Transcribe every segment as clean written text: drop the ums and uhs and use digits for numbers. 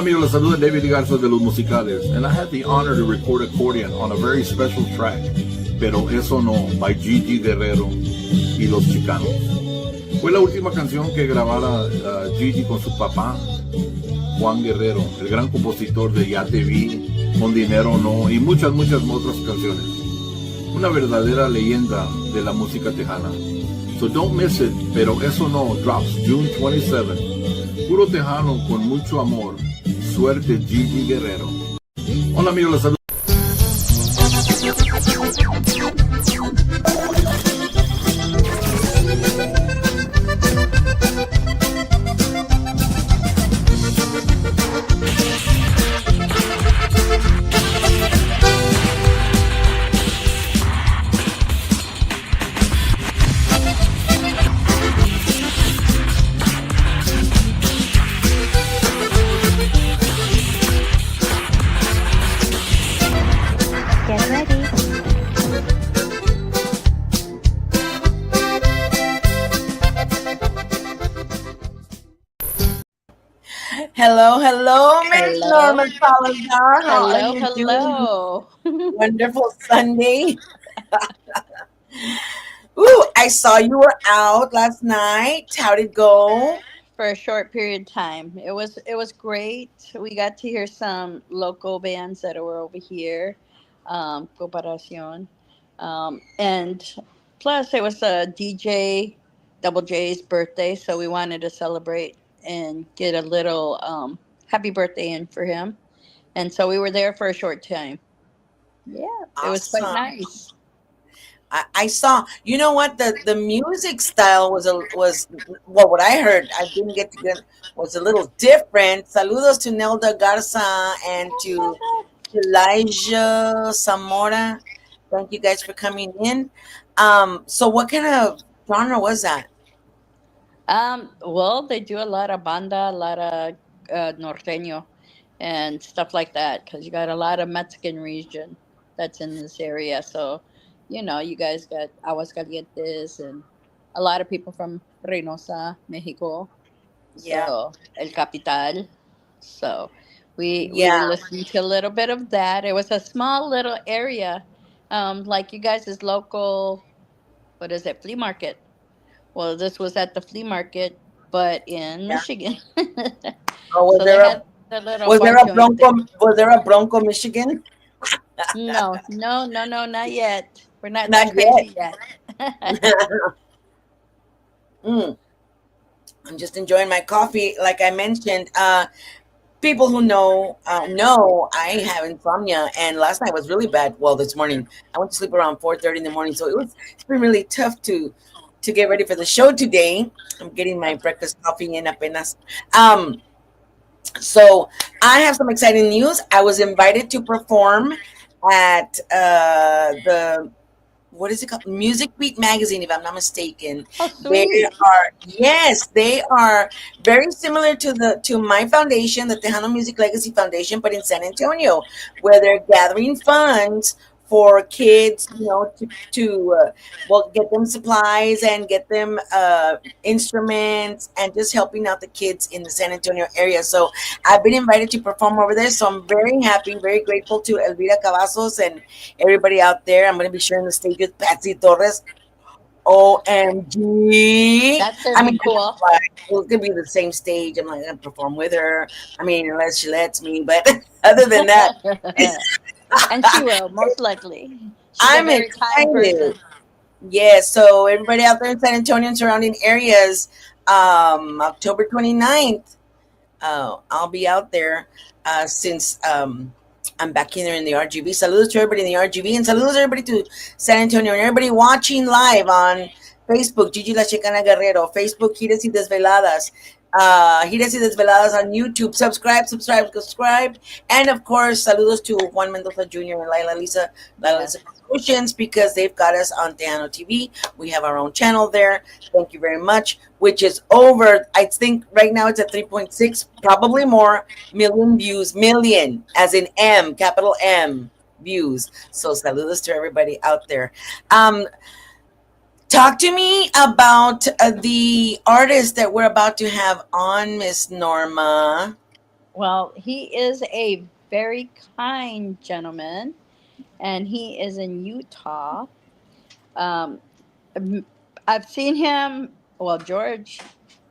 amigos, les saluda David Garza de los Musicales, and I had the honor to record accordion on a very special track, Pero Eso No, by Gigi Guerrero y Los Chicanos. Fue la última canción que grabara Gigi con su papá, Juan Guerrero, el gran compositor de Ya Te Vi, Con Dinero No y muchas otras canciones. Una verdadera leyenda de la música tejana. So don't miss it, Pero Eso No drops June 27. Puro tejano con mucho amor. Suerte, Gigi Guerrero. Hola amigos, les saludo. Hello, Miss Norma Salazar. How are you Hello. doing? Wonderful Sunday. Ooh, I saw you were out last night. How'd it go? For a short period of time. It was great. We got to hear some local bands that were over here, Cooperación, and plus it was a DJ Double J's birthday, so we wanted to celebrate and get a little happy birthday in for him, and so we were there for a short time. Yeah, it was quite Awesome. nice. I saw. You know what? The music style was well. What I heard, I didn't get to get was a little different. Saludos to Nelda Garza and to Elijah Zamora. Thank you guys for coming in. So what kind of genre was that? Well, they do a lot of banda, a lot of norteño, and stuff like that because you got a lot of Mexican region that's in this area. So, you guys got Aguascalientes and a lot of people from Reynosa, Mexico. Yeah, So, El Capital. So, we yeah. listened to a little bit of that. It was a small little area, like you guys' local, what is it, flea market. Well, this was at the flea market, but in Yeah. Michigan. Or So they had the little was there bar a joint there. Bronco, Michigan? No, no, no, no, not yet. We're not Not that yet. crazy yet. Mm, I'm just enjoying my coffee. Like I mentioned, people who know I have insomnia, and last night was really bad. Well, this morning I went to sleep around 4:30 in the morning, so it's been really tough to get ready for the show today. I'm getting my breakfast coffee in apenas. Um, so I have some exciting news. I was invited to perform at the what is it called? Music Beat magazine, if I'm not mistaken. Oh, They sweet. they are very similar to my foundation, the Tejano Music Legacy Foundation, but in San Antonio, where they're gathering funds for kids, well, get them supplies and get them instruments and just helping out the kids in the San Antonio area. So I've been invited to perform over there. So I'm very happy, very grateful to Elvira Cavazos and everybody out there. I'm going to be sharing the stage with Patsy Torres. OMG. That's gonna I be mean, cool. it's gonna be the same stage. I'm not gonna perform with her. I mean, unless she lets me. But other than that, And she will, most likely. She's a I'm very kind excited. person. Yeah, so everybody out there in San Antonio and surrounding areas, October 29th, I'll be out there since I'm back in there in the RGB. Saludos to everybody in the RGB and saludos everybody to San Antonio and everybody watching live on Facebook, Gigi La Chicana Guerrero, Facebook, Giras y Desveladas, Giras y Desveladas on YouTube. Subscribe. And of course, saludos to Juan Mendoza Jr. and Laila Yes. Lisa Promotions because they've got us on Tejano TV. We have our own channel there. Thank you very much, which is over, I think right now it's at 3.6, probably more million views, million as in M, capital M views. So saludos to everybody out there. Talk to me about the artist that we're about to have on, Miss Norma. Well, he is a very kind gentleman, and he is in Utah. Um, m- I've seen him. Well, George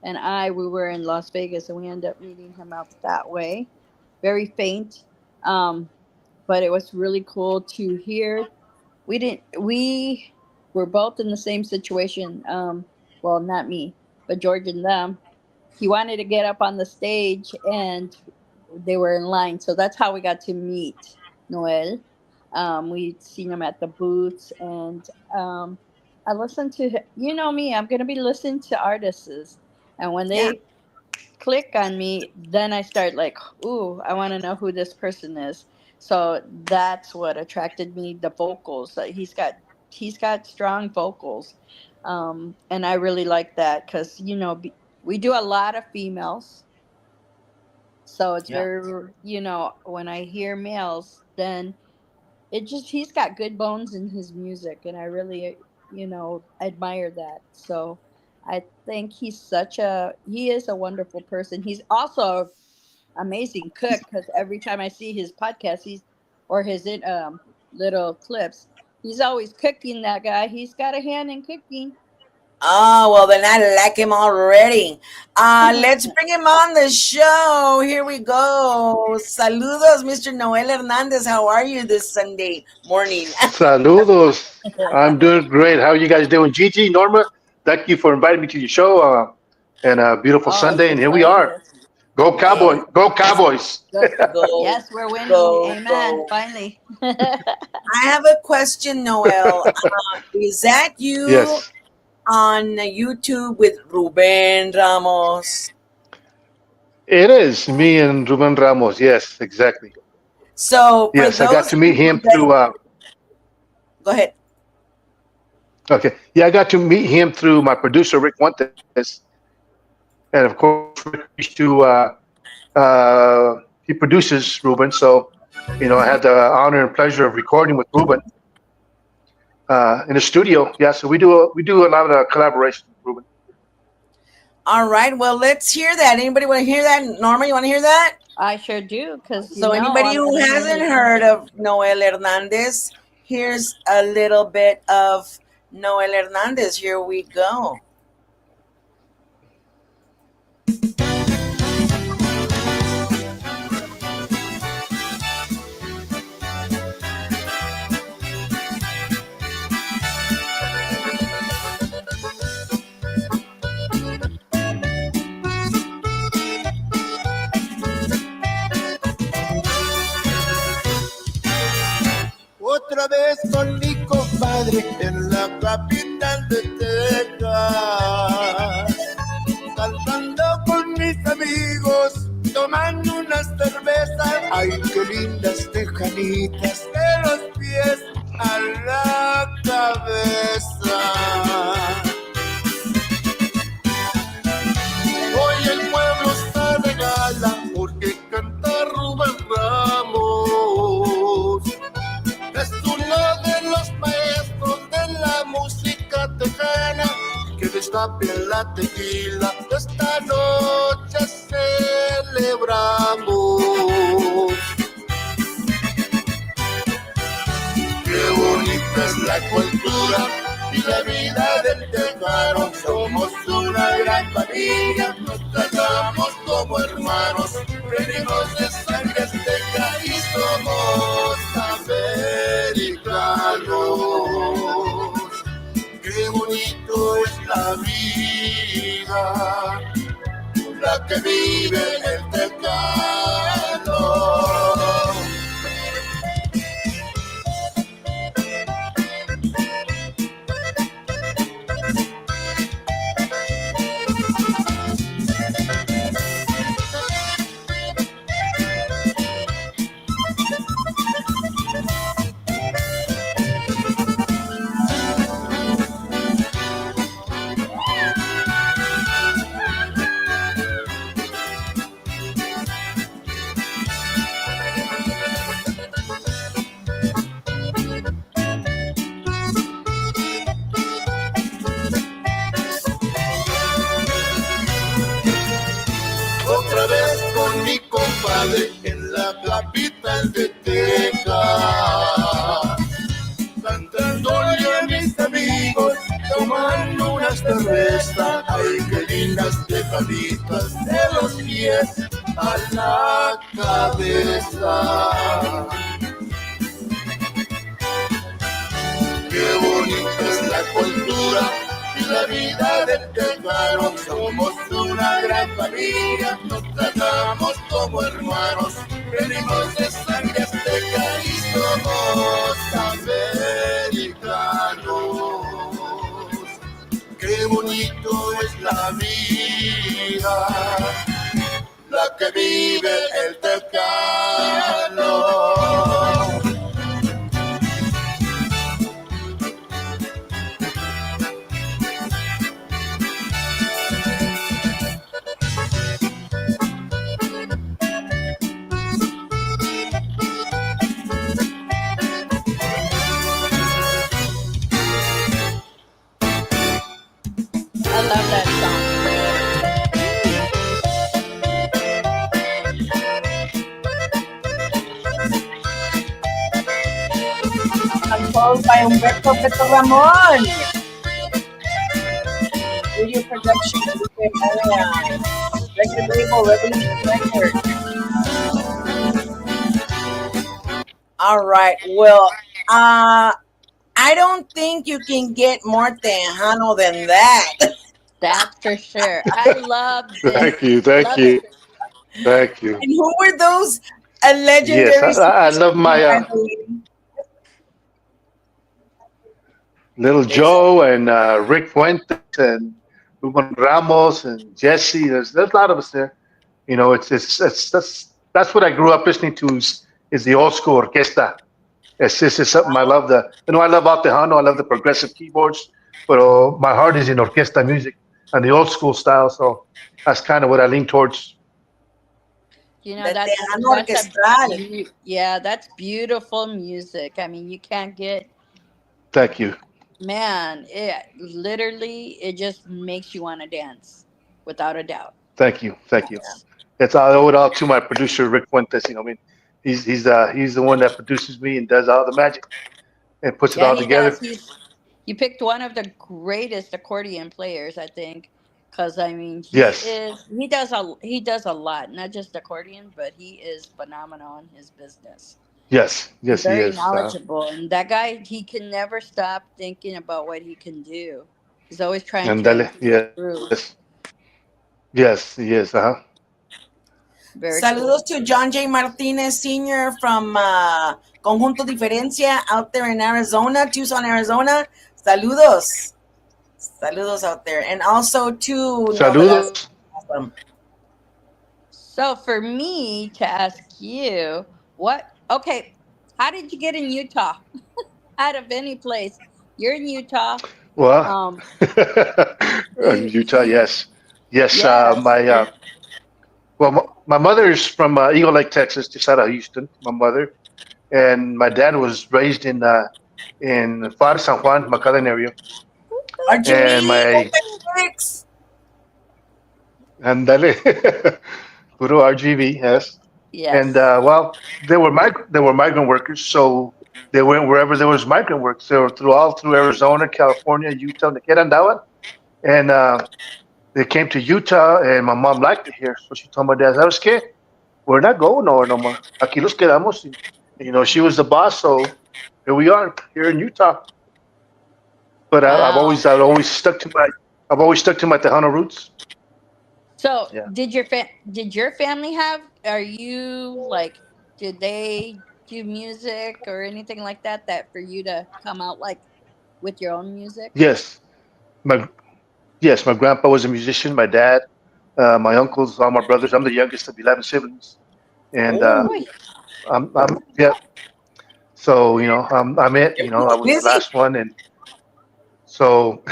and I, we were in Las Vegas, and we ended up meeting him out that way. Very faint, um, but it was really cool to hear. We didn't. We were both in the same situation. Well, not me, but George and them. He wanted to get up on the stage, and they were in line. So that's how we got to meet Noel. We'd seen him at the booths, and I listened to, you know me, I'm going to be listening to artists. And when Yeah. they click on me, then I start like, ooh, I want to know who this person is. So that's what attracted me, the vocals. He's got strong vocals. And I really like that because, we do a lot of females, so it's Yeah. very, when I hear males, then he's got good bones in his music, and I really, admire that. So I think he is a wonderful person. He's also an amazing cook because every time I see his podcast, or his little clips, he's always cooking. That guy, he's got a hand in cooking. Oh, well, then I like him already. Let's bring him on the show. Here we go. Saludos, Mr. Noel Hernández. How are you this Sunday morning? Saludos. I'm doing great. How are you guys doing? Gigi, Norma, thank you for inviting me to your show. And a beautiful Oh, it's Sunday. a And here we are. pleasure. Go Cowboy. Hey, Go Cowboys. Go. go, Yes, we're winning. go, Amen. go. Finally. I have a question, Noel. Is that you Yes, on YouTube with Ruben Ramos? it is. Me and Ruben Ramos. Yes, exactly. So, for Yes, I got those to of meet you him that through, go ahead. okay. Yeah, I got to meet him through my producer, Rick Fuentes. And of course, Rick used to, he produces Ruben. So, I had the honor and pleasure of recording with Ruben in the studio. Yeah, so we do a lot of collaboration, Ruben. All right. Well, let's hear that. Anybody want to hear that? Norma, you want to hear that? I sure do, because So, anybody I'm who gonna hear hasn't his heard music. of Noel Hernandez, here's a little bit of Noel Hernandez. Here we go. Otra vez con mi compadre en la capital de Texas, cantando con mis amigos, tomando unas cervezas. Ay, qué lindas tejanitas de los pies a la cabeza. Hoy el pueblo está de gala porque canta Rubén Ramos. Es uno de los maestros de la música tejana, que destape la tequila, esta noche celebramos. Qué bonita es la cultura y la vida del tejano. Somos una gran familia, nos tratamos como hermanos. Venimos de sangre azteca y somos americanos. Qué bonito es la vida, la que vive el tejano. botellas de cerveza. Ay, qué lindas tejaditas de los pies a la cabeza. Qué bonita es la cultura y la vida del tejano. Somos una gran familia, nos tratamos como hermanos. Venimos de sangre azteca y somos americanos. Qué bonito es la vida, la que vive el tejano. I love that song. Composed by Humberto Beto Ramon. Video production, record label, Revolution Records. All right. Well, I don't think you can get more tejano than that. That's for sure. I love this. Thank you, I love it. thank you. And who were those Yes, legendary I love my singers? Little Joe and Rick Fuentes and Ruben Ramos and Jesse. There's a lot of us there. You know, it's that's what I grew up listening to is the old school orquesta. It's something I love. I love Al Tejano. I love the progressive keyboards, but my heart is in orquesta music and the old school style. So that's kind of what I lean towards. You know, The that's tejano orquestral. yeah, that's beautiful music. I mean, you can't get, Thank you, man, it just makes you want to dance without a doubt. thank you. It's I owe it all to my producer Rick Fuentes. You know, I mean, he's the one that produces me and does all the magic and puts it Yeah, all he does. together. You picked one of the greatest accordion players, I think, because I mean, Yes, he does a lot, not just accordion, but he is phenomenal in his business. yes, he Very is. knowledgeable, and that guy, he can never stop thinking about what he can do. He's always trying to Andale, improve. yes, he is. Very cool. Saludos to John J. Martinez Sr. from Conjunto Diferencia out there in Arizona, Tucson, Arizona. Saludos. Saludos out there. And also to Noel Velasquez. Saludos. Awesome. So for me to ask you, okay, how did you get in Utah? Out of any place, you're in Utah. Well, Um, in Utah, yes, yes. yes, My mother is from Eagle Lake, Texas, just out of Houston. My mother and my dad was raised in Far San Juan, McAllen area, and RGB, my open lyrics. andale, puro RGB, yes. And yes. they were migrant workers, so they went wherever there was migrant work. So through Arizona, California, Utah, they quedan daban. And they came to Utah, and my mom liked it here, so she told my dad, "¿Sabes qué? We're not going nowhere no more. Aquí los quedamos." And, you know, she was the boss, so here we are here in Utah. But Wow. I've always stuck to my Tejano roots. So Yeah. did your family have? Are you like? Did they do music or anything like that? That for you to come out like with your own music? Yes, my yes, my grandpa was a musician. My dad, my uncles, all my brothers. I'm the youngest of 11 siblings, and Oh, Boy, yeah. So I'm it. you're I pretty was the busy. last one, and so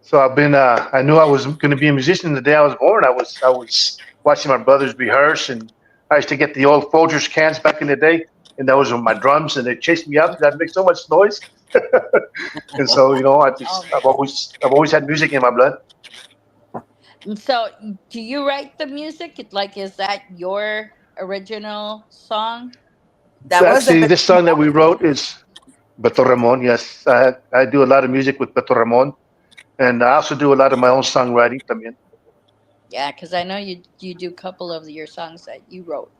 so I've been. I knew I was going to be a musician the day I was born. I was watching my brothers rehearse, and I used to get the old Folgers cans back in the day, and those were my drums, and they chased me out because I'd make so much noise. And so um, I've always had music in my blood. and so do you write the music? Like, is that your original song? That was a Actually, bit. this song that we wrote is Beto Ramon. Yes, I do a lot of music with Beto Ramon, And I also do a lot of my own songwriting también. Yeah, because I know you do a couple of your songs that you wrote.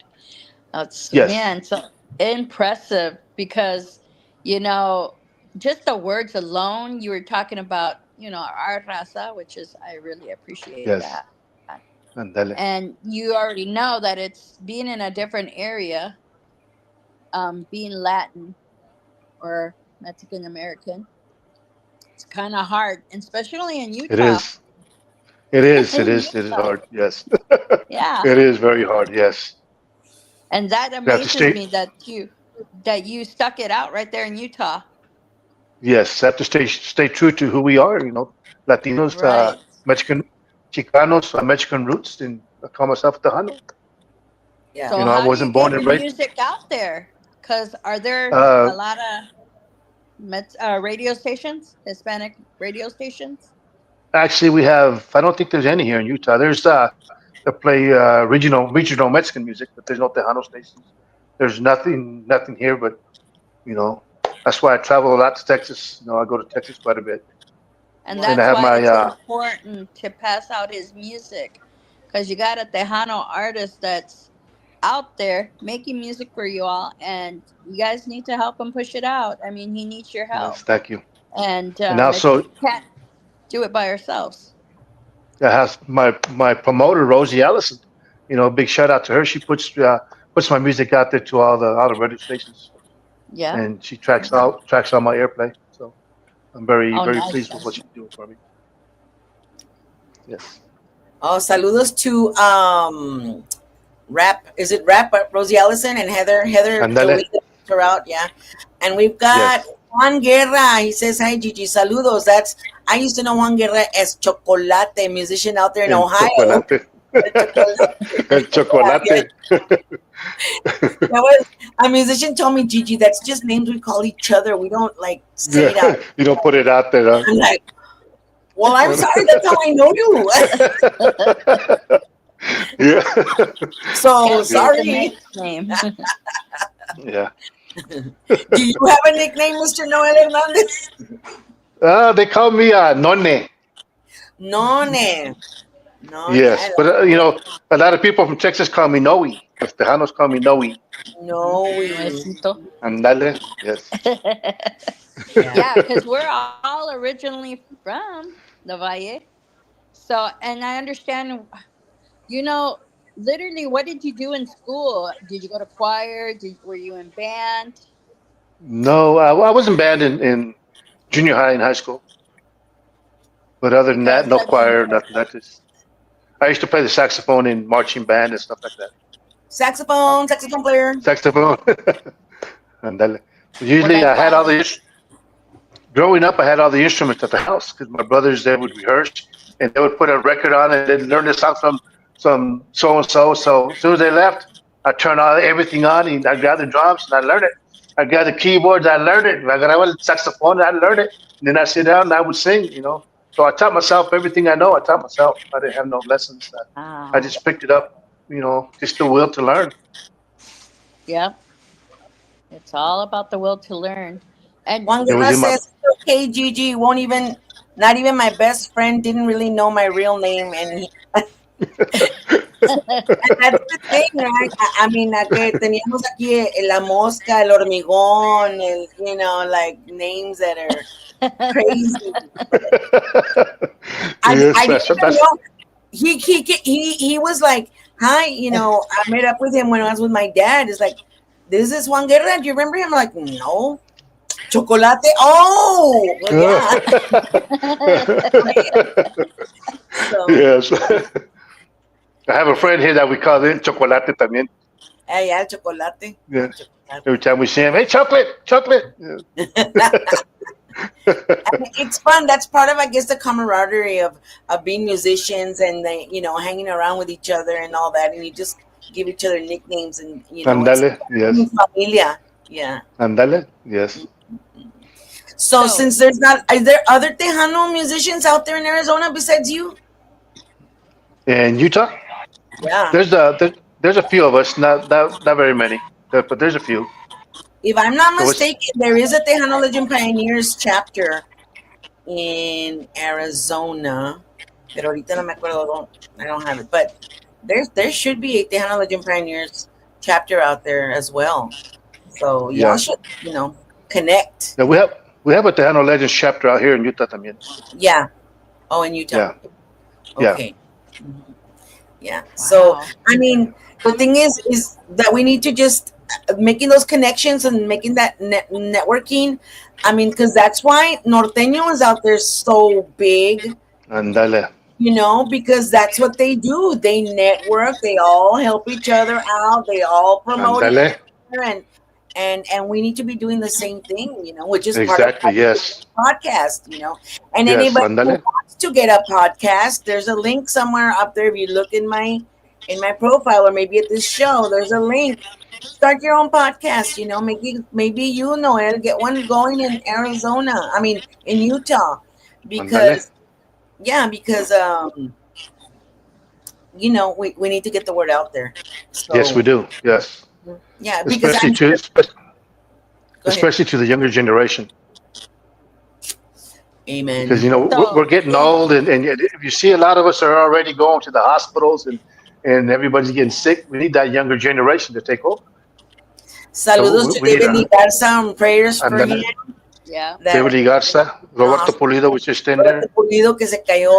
That's Yes, man, so impressive because you know just the words alone. You were talking about our raza, which is I really appreciate yes. that, Andale. and you already know that it's being in a different area, being Latin or Mexican American. It's kind of hard, especially in It Utah. is. It is. It In is. It is Utah, hard. Yes. yeah, It is very hard. Yes. and that You have to amazes stay. me that you stuck it out right there in Utah. Yes, have to stay true to who we are. Latinos, Right. Mexican, Chicanos, Mexican roots, and I call myself Tejano. Yeah. So I how do you wasn't born get and your raised. music out there? Because are there Uh, a lot of radio stations, Hispanic radio stations? Actually, we have. I don't think there's any here in Utah. There's that play regional Mexican music, but there's no Tejano stations. There's nothing here. But you know, that's why I travel a lot to Texas. I go to Texas quite a bit, And and I Wow. that's have why my it's important to pass out his music. Because you got a Tejano artist that's out there making music for you all, and you guys need to help him push it out. I mean, he needs your yes, help. thank you. And And we also, can't do it by ourselves. I have my promoter Rosie Allison. Big shout out to her. She puts my music out there to all the radio stations, Yeah. and she tracks out my airplay. So I'm very Oh, very nice. pleased with what she's doing for me. Yes, Oh, saludos to Rap. Is it Rap? Rosie Ellison and Heather andale. Torrita her out. Yeah. And we've got Yes, Juan Guerra. He says, "Hi, Gigi. Saludos." I used to know Juan Guerra as Chocolate, musician out there in el Ohio. chocolate, Chocolate. el Yeah. chocolate. That was a musician told me, Gigi, that's just names we call each other. We don't like say it out. You don't put it out there, huh? I'm like, well, I'm sorry. That's how I know you. Yeah, So Can't say the sorry. next name. yeah. Do you have a nickname, Mr. Noel Hernandez? They call me Nonne. None. None. I Yes, but like a lot of people from Texas call me Noe. Los Tejanos call me Noe. no. Nuecito. Andale. Yes. Yeah. Yeah, because we're all originally from the Valle. So, and I understand, you know, literally, what did you do in school? Did you go to choir? Were you in band? No, I wasn't bad in junior high and high school, but other than that, Because, no I mean, choir, nothing. I used to play the saxophone in marching band and stuff like that. Saxophone player. Saxophone. Andale. what Usually, I I had call all it. the growing up. I had all the instruments at the house because my brothers they would rehearse and they would put a record on and they'd learn the song from some so and so. So as soon as they left, I turned everything on and I grabbed the drums and I learned it. I grabbed the keyboards, I learned it. I got a saxophone, I learned it. And then I sit down and I would sing. So I taught myself everything I know. I taught myself. I didn't have no lessons. I Ah, just picked it up. Just the will to learn. yeah. It's all about the will to learn. And Juan It was Guerra in my says, okay, Gigi, won't even, not even my best friend didn't really know my real name. And that's the thing, right? I mean, que teníamos aquí la mosca, el hormigón, like names that are crazy. I yes, didn't even that's know. He was like, hi, I met up with him when I was with my dad. It's like, this is Juan Guerra. Do you remember him? I'm like, no. Chocolate. Oh, well, yeah. So, yes. I have a friend here that we call him Chocolate también. yeah, chocolate. Yeah. Chocolate. Every time we see him, hey, chocolate, chocolate. Yeah. And it's fun. That's part of, I guess, the camaraderie of being musicians and hanging around with each other and all that. And you just give each other nicknames and it's Andale, yes. familia. Yeah. Andale, yes. So so, since is there other Tejano musicians out there in Arizona besides you? In Utah, Yeah. there's a few of us, not very many, but there's a few. If I'm not There was mistaken, there is a Tejano Legend Pioneers chapter in Arizona. Pero ahorita no me acuerdo. I don't have it. But there should be a Tejano Legend Pioneers chapter out there as well. So y'all Yeah. should, connect. Yeah, we have a Tejano Legends chapter out here in Utah también. Yeah. Oh, in Utah. Yeah. Yeah. Okay. Mhm. Yeah. So Wow. I mean, the thing is that we need to just making those connections and making that networking. I mean, because that's why Norteño is out there so big. Andale. Because that's what they do. They network. They all help each other out. They all promote each Andale. other, and we need to be doing the same thing. Which is part of Exactly. Yes. podcast. And Yes. anybody who Andale. wants to get a podcast, there's a link somewhere up there. If you look in my profile, or maybe at this show, there's a link. Start your own podcast. Maybe Noel, get one going in Arizona. I mean, in Utah, Andale. because we need to get the word out there. Yes, we So do. Yes. yeah, because Especially I'm to sure. Go ahead. especially to the younger generation, because Amen. we're getting So, old, and if you see a lot of us are already going to the hospitals, and everybody's getting sick. We need that younger generation to take over. So Saludos to we need David a Ligarza. Prayers for him. Andale. yeah. That David Garza, the Roberto hospital, Pulido, which is still Roberto there. Pulido que se cayó.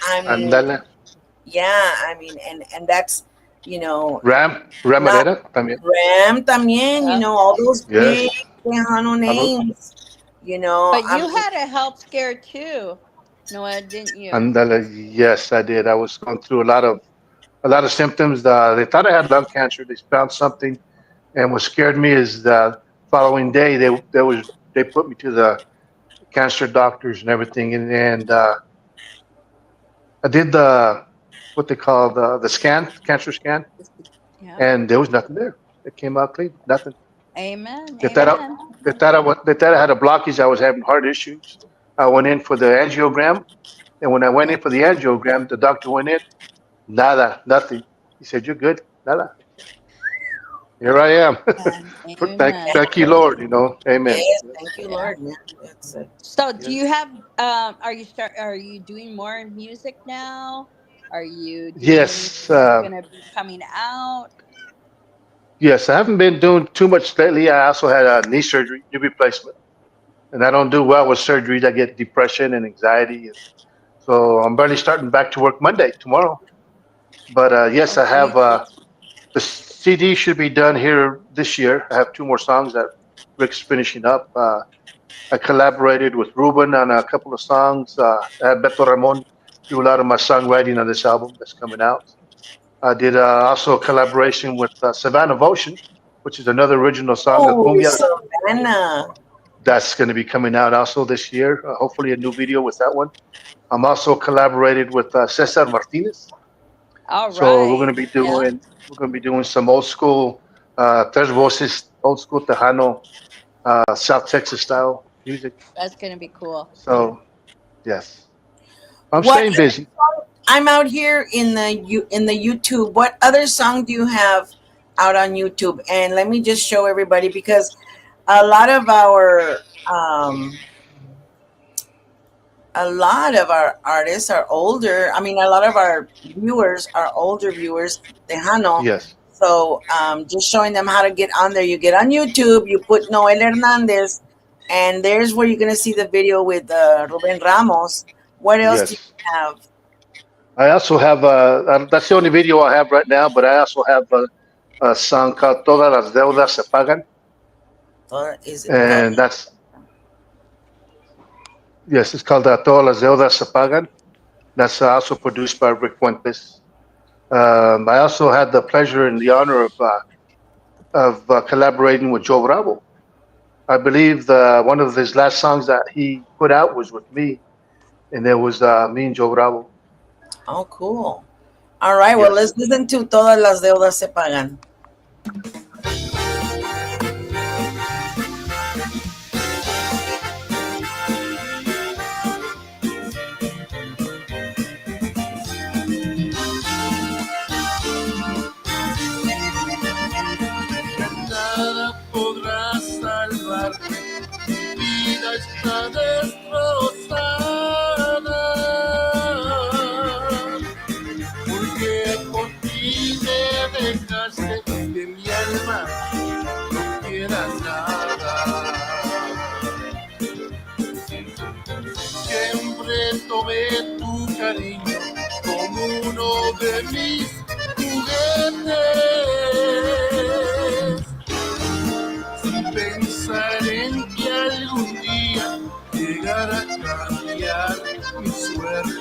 I mean, Andale. yeah. I mean, and that's Ram not Herrera también. Ram también. Yep. All those big Yes. Tejano Hello. names. But I you mean, had a health scare too, Noah, didn't you? Andale. Yes, I did. I was going through a lot of symptoms. They thought I had lung cancer. They found something, and what scared me is the following day they put me to the cancer doctors and everything, and I did what they call the scan, cancer scan, Yeah. and there was nothing there. It came out clean, nothing. Amen. They thought I, Amen. they thought I had a blockage. I was having heart issues. I went in for the angiogram, and when I went Yeah. in for the angiogram, the doctor went in, nada, nothing. He said, "You're good, nada." Here I am. thank, Amen. thank you, Lord. Amen. yes, thank Yes. you, Yeah. Lord. Yeah, that's it. So, do you Yes. have are you doing more music now? Are you doing anything Yes. that's going to be coming out? Yes. I haven't been doing too much lately. I also had a knee surgery, knee replacement, and I don't do well with surgeries. I get depression and anxiety, and so I'm barely starting back to work Monday, tomorrow. But yes, Oh, I have. Jesus. The CD should be done here this year. I have two more songs that Rick's finishing up. I collaborated with Ruben on a couple of songs. I had Beto Ramon do a lot of my songwriting on this album that's coming out. I did also a collaboration with Savannah Votion, which is another original song, a Oh, cumbia, Savannah. that's going to be coming out also this year. Hopefully, a new video with that one. I'm also collaborated with Cesar Martinez. All So we're going to right. be Yeah. doing some old school Tres Voces, old school Tejano, South Texas style music. That's going to be cool. So yes, I'm What staying busy. I'm out here in the YouTube. What other song do you have out on YouTube? And let me just show everybody, because a lot of our artists are older. I mean, a lot of our viewers are older viewers, Tejano. Yes, So just showing them how to get on there. You get on YouTube, you put Noel Hernandez, and there's where you're gonna see the video with Ruben Ramos. What else do you yes. have? I also have that's the only video I have right now, but I also have a song called "Todas las deudas se pagan," Is it and that's yes, it's called "Todas las deudas se pagan." That's also produced by Rick Fuentes. I also had the pleasure and the honor of collaborating with Joe Bravo. I believe one of his last songs that he put out was with me, and there was me and Joe Bravo. Oh, cool. All right, well, Yes. let's listen to Todas las deudas se pagan. Nada podrá salvarte, mi vida está destrozada. tomé tu cariño como uno de mis juguetes, sin pensar en que algún día llegara a cambiar mi suerte.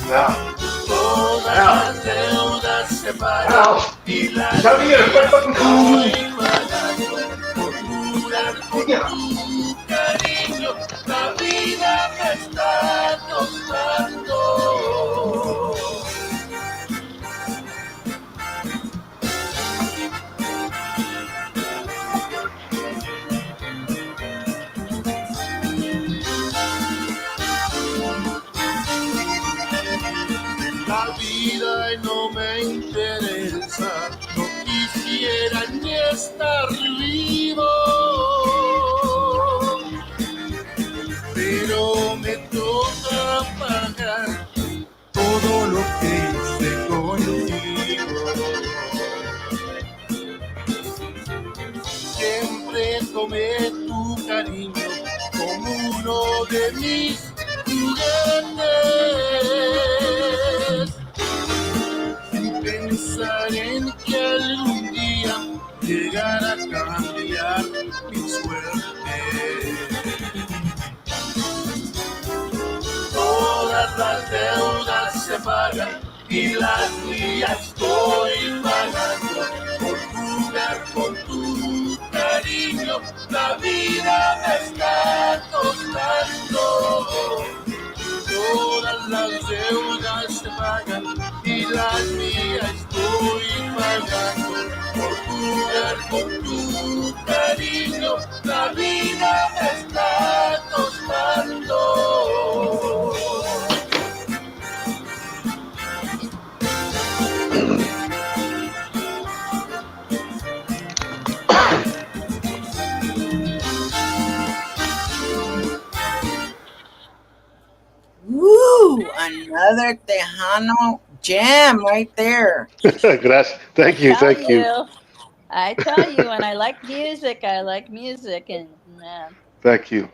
Now, Todas now, las deudas se pagan now. y las Tell me to quit mías fucking calling estoy pagando por jurar con me. tu cariño. La vida me está costando. La vida no me interesa, no quisiera ni estar vivo, pero me toca pagar todo lo que hice contigo. Siempre tomé tu cariño como uno de mis juguetes, sin pensar en que algún día llegara a cambiar mi suerte. Todas las deudas se pagan y las mías estoy pagando por jugar con tu cariño. La vida me está costando. Todas las deudas se pagan y las mías estoy pagando por jugar con tu cariño. La vida me está costando. Woo! Another Tejano gem right there. Gracias. I Thank you. tell Thank you. you, I tell you, when I like music, I like music, and man, Thank you.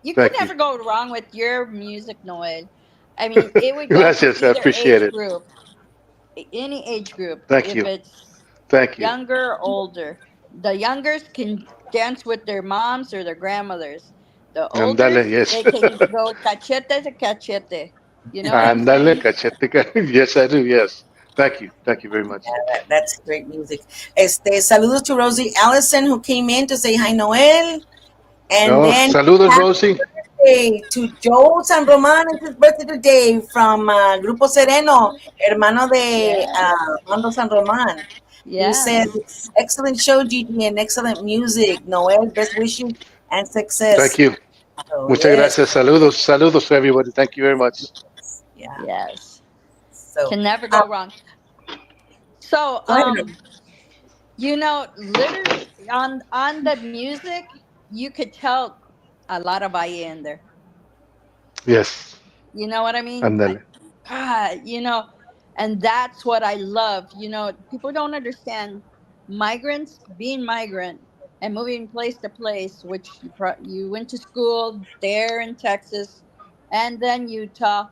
you could Thank you. never go wrong with your music, Noel. I mean, it would go to Gracias. I either appreciate age it. group, any age group, Thank if you. it's Thank you. younger or older. The youngers can dance with their moms or their grandmothers. The Andale. olders, Yes. they can go cachete to cachete. You know what I'm Andale. saying? Cachete. Yes, I do. Yes. Thank you. Thank you very much. That's great music. Saludos to Rosie Allison who came in to say hi, Noel. And Oh, then saludos, happy Rosie. birthday to Joe San Roman. It's his birthday today from Grupo Sereno, hermano de Yes. Mando San Roman. He says, Yes. excellent show, Gigi, and excellent music. Noel, best wishes and Thank success. you. So, Muchas yes, gracias. Saludos. Saludos to everybody. Thank you very much. yeah. Yes. So, Can never uh, go wrong. So, go ahead. literally on the music, you could tell a lot of Valle in there. Yes. You know what I mean? Andale. God, and that's what I love. People don't understand migrants being migrant and moving place to place, which you went to school there in Texas and then Utah.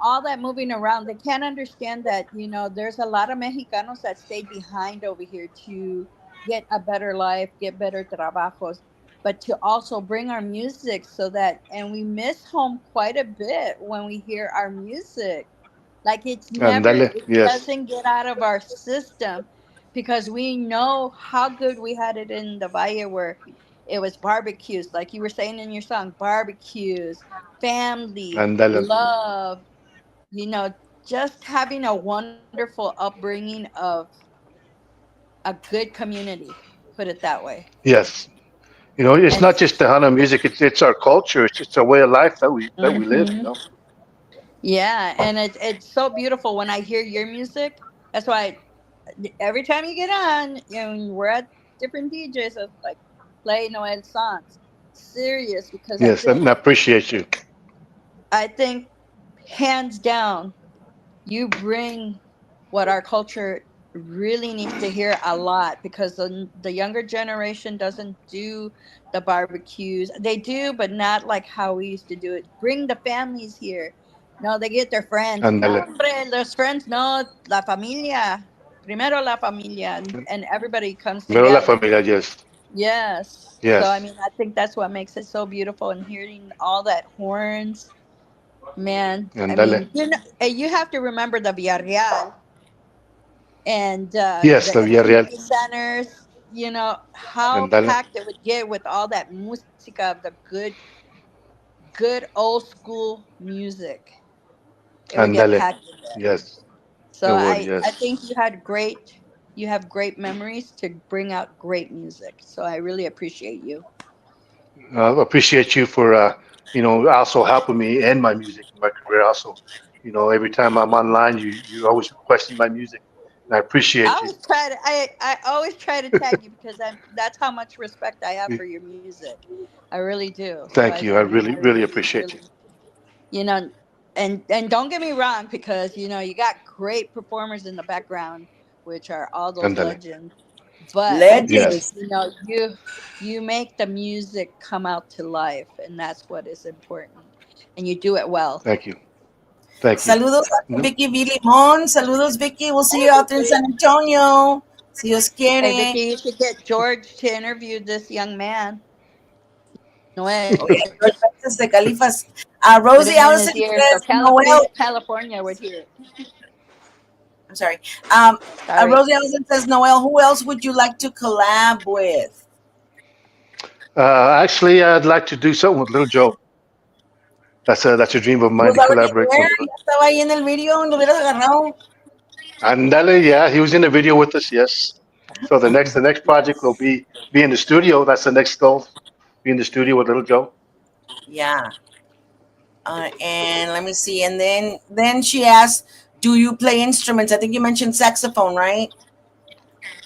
All that moving around. They can't understand that. There's a lot of Mexicanos that stayed behind over here to get a better life, get better trabajos, but to also bring our music so that, and we miss home quite a bit when we hear our music. Like Andale. it Yes. doesn't get out of our system because we know how good we had it in the Valle where it was barbecues, like you were saying in your song, barbecues, family, Andale. love, you know, just having a wonderful upbringing of a good community, put it that way. Yes. It's And not just the Hana music. It's our culture. It's a way of life that we live. mhm. Yeah, and it's so beautiful when I hear your music. That's why every time you get on, we're at different DJs. It's like play Noel songs. Serious, because I Yes, think and I appreciate you. I think hands down, you bring what our culture really needs to hear a lot because the younger generation doesn't do the barbecues. They do, but not like how we used to do it. Bring the families here. No, they get their friends. No, Andale. hombre, los friends, no, la familia. Primero la familia, and everybody comes Primero la together. familia, yes. Yes. So, I Yes. mean, I think that's what makes it so beautiful and hearing all that horns, man. I Andale. mean, you have to remember the Villarreal and Yes, the la Villarreal. community centers, how Andale. packed it would get with all that música of the good old school music. It would get Andale. packed in there. Yes. So It would, I yes. think you have great memories to bring out great music. So I really appreciate you. Appreciate you for, also helping me in my music, in my career also. Every time I'm online, you're always requesting my music. And I appreciate you. I always try to tag you because that's how much respect I have for your music. I really do. So Thank you. I really, I really really appreciate you. really you know and don't get me wrong because you got great performers in the background, which are all those Andale. legends. But Yes. Legends. you make the music come out to life, and that's what is important, and you do it well. Thank you. Thank you. Saludos a No, Vicky V. Limon. Saludos, Vicky. We'll see Hey, you out there in Vicky. San Antonio. Si Dios Hey, quiere. Vicky, you should get George to interview this young man, Oh, Noel. yeah. George Francis de Califas. Put Rosie it in his Allison ear so says, Noel. California would hear it. I'm sorry. Um, Sorry. Rosie Allison says, Noel, who else would you like to collab with? actually, I'd like to do something with Little Joe. That's a dream of He mine was to already collaborate there. with Little. Ya estaba ahí en el video. Lo hubieras agarrado. Andale, yeah, he was in the video with us. Yes. So the next project will be in the studio. That's the next goal. Be in the studio with Little Joe. Yeah. And let me see. And then she asked, do you play instruments? I think you mentioned saxophone, right?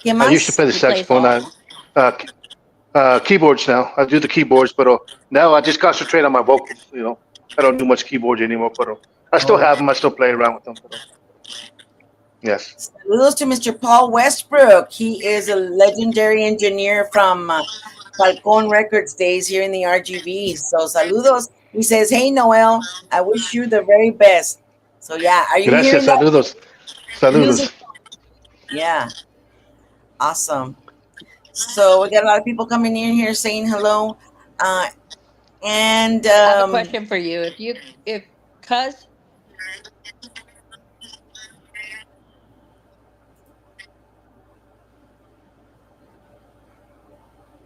¿Qué I used to más? play the He plays saxophone all. on uh, keyboards now. I do the keyboards, but now I just concentrate on my vocals. I don't do much keyboards anymore, but I still Oh. have them. I still play around with them. But yes, Saludos to Mr. Paul Westbrook. He is a legendary engineer from Falcon Records days here in the RGV. So saludos. He says, hey, Noel, I wish you the very best. So yeah, are you gracias, hearing that saludos, music? saludos. Yeah, awesome. So we got a lot of people coming in here saying hello. Uh, and I have a question for you. If cuz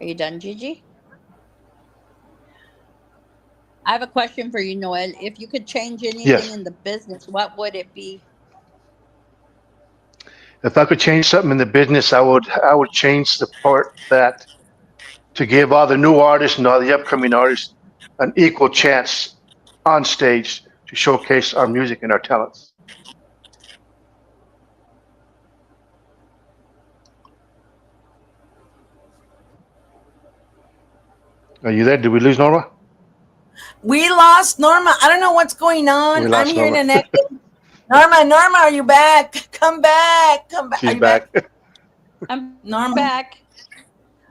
Are you done, Gigi? I have a question for you, Noel. If you could change anything Yes, in the business, what would it be? if I could change something in the business, I would change the part that to give all the new artists and all the upcoming artists an equal chance on stage to showcase our music and our talents. Are you there? Did we lose Norma? we lost Norma. I don't know what's going on. We I'm lost hearing Norma. an echo. Norma, are you back? Come back. Come back. Are She's you back? back. I'm Norma. back.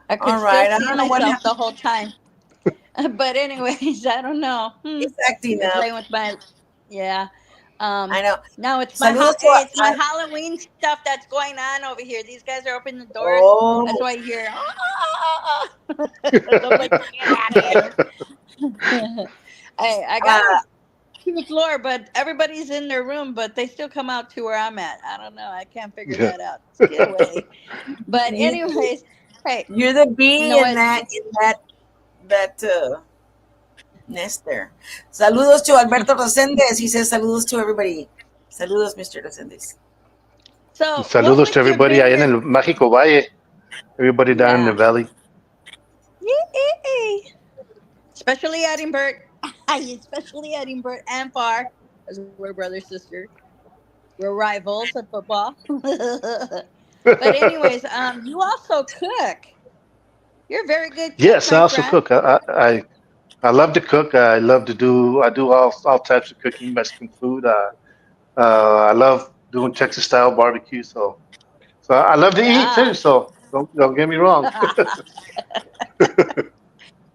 I All could still right. I see don't know what myself happened. the whole time. But anyways, I don't know. It's acting They're up. playing with my yeah. I know. No, Saludos to hey, it's my Halloween stuff that's going on over here. These guys are opening the doors. That's oh, why you hear I'm like, get out of here. I got uh, a cute floor, but everybody's in their room, but they still come out to where I'm at. I don't know. I can't figure Yeah. that out. Get away. But anyways, hey, you're the bee in Noel, that nest there. Saludos to Alberto Reséndez. He says saludos to everybody. Saludos, Mr. Reséndez. so what Saludos to was your everybody allá en biggest el Mágico Valle. Everybody down in the yeah. valley. Yay. Especially Edinburgh. Especially Edinburgh and Far, as we're brother sister. We're rivals at football. But anyways, you also cook. You're a very good cook, Yes, I my also friend. cook. I love to cook. I do all types of cooking, Mexican food. I love doing Texas style barbecue. So So I love to eat Yeah. too. So don't get me wrong.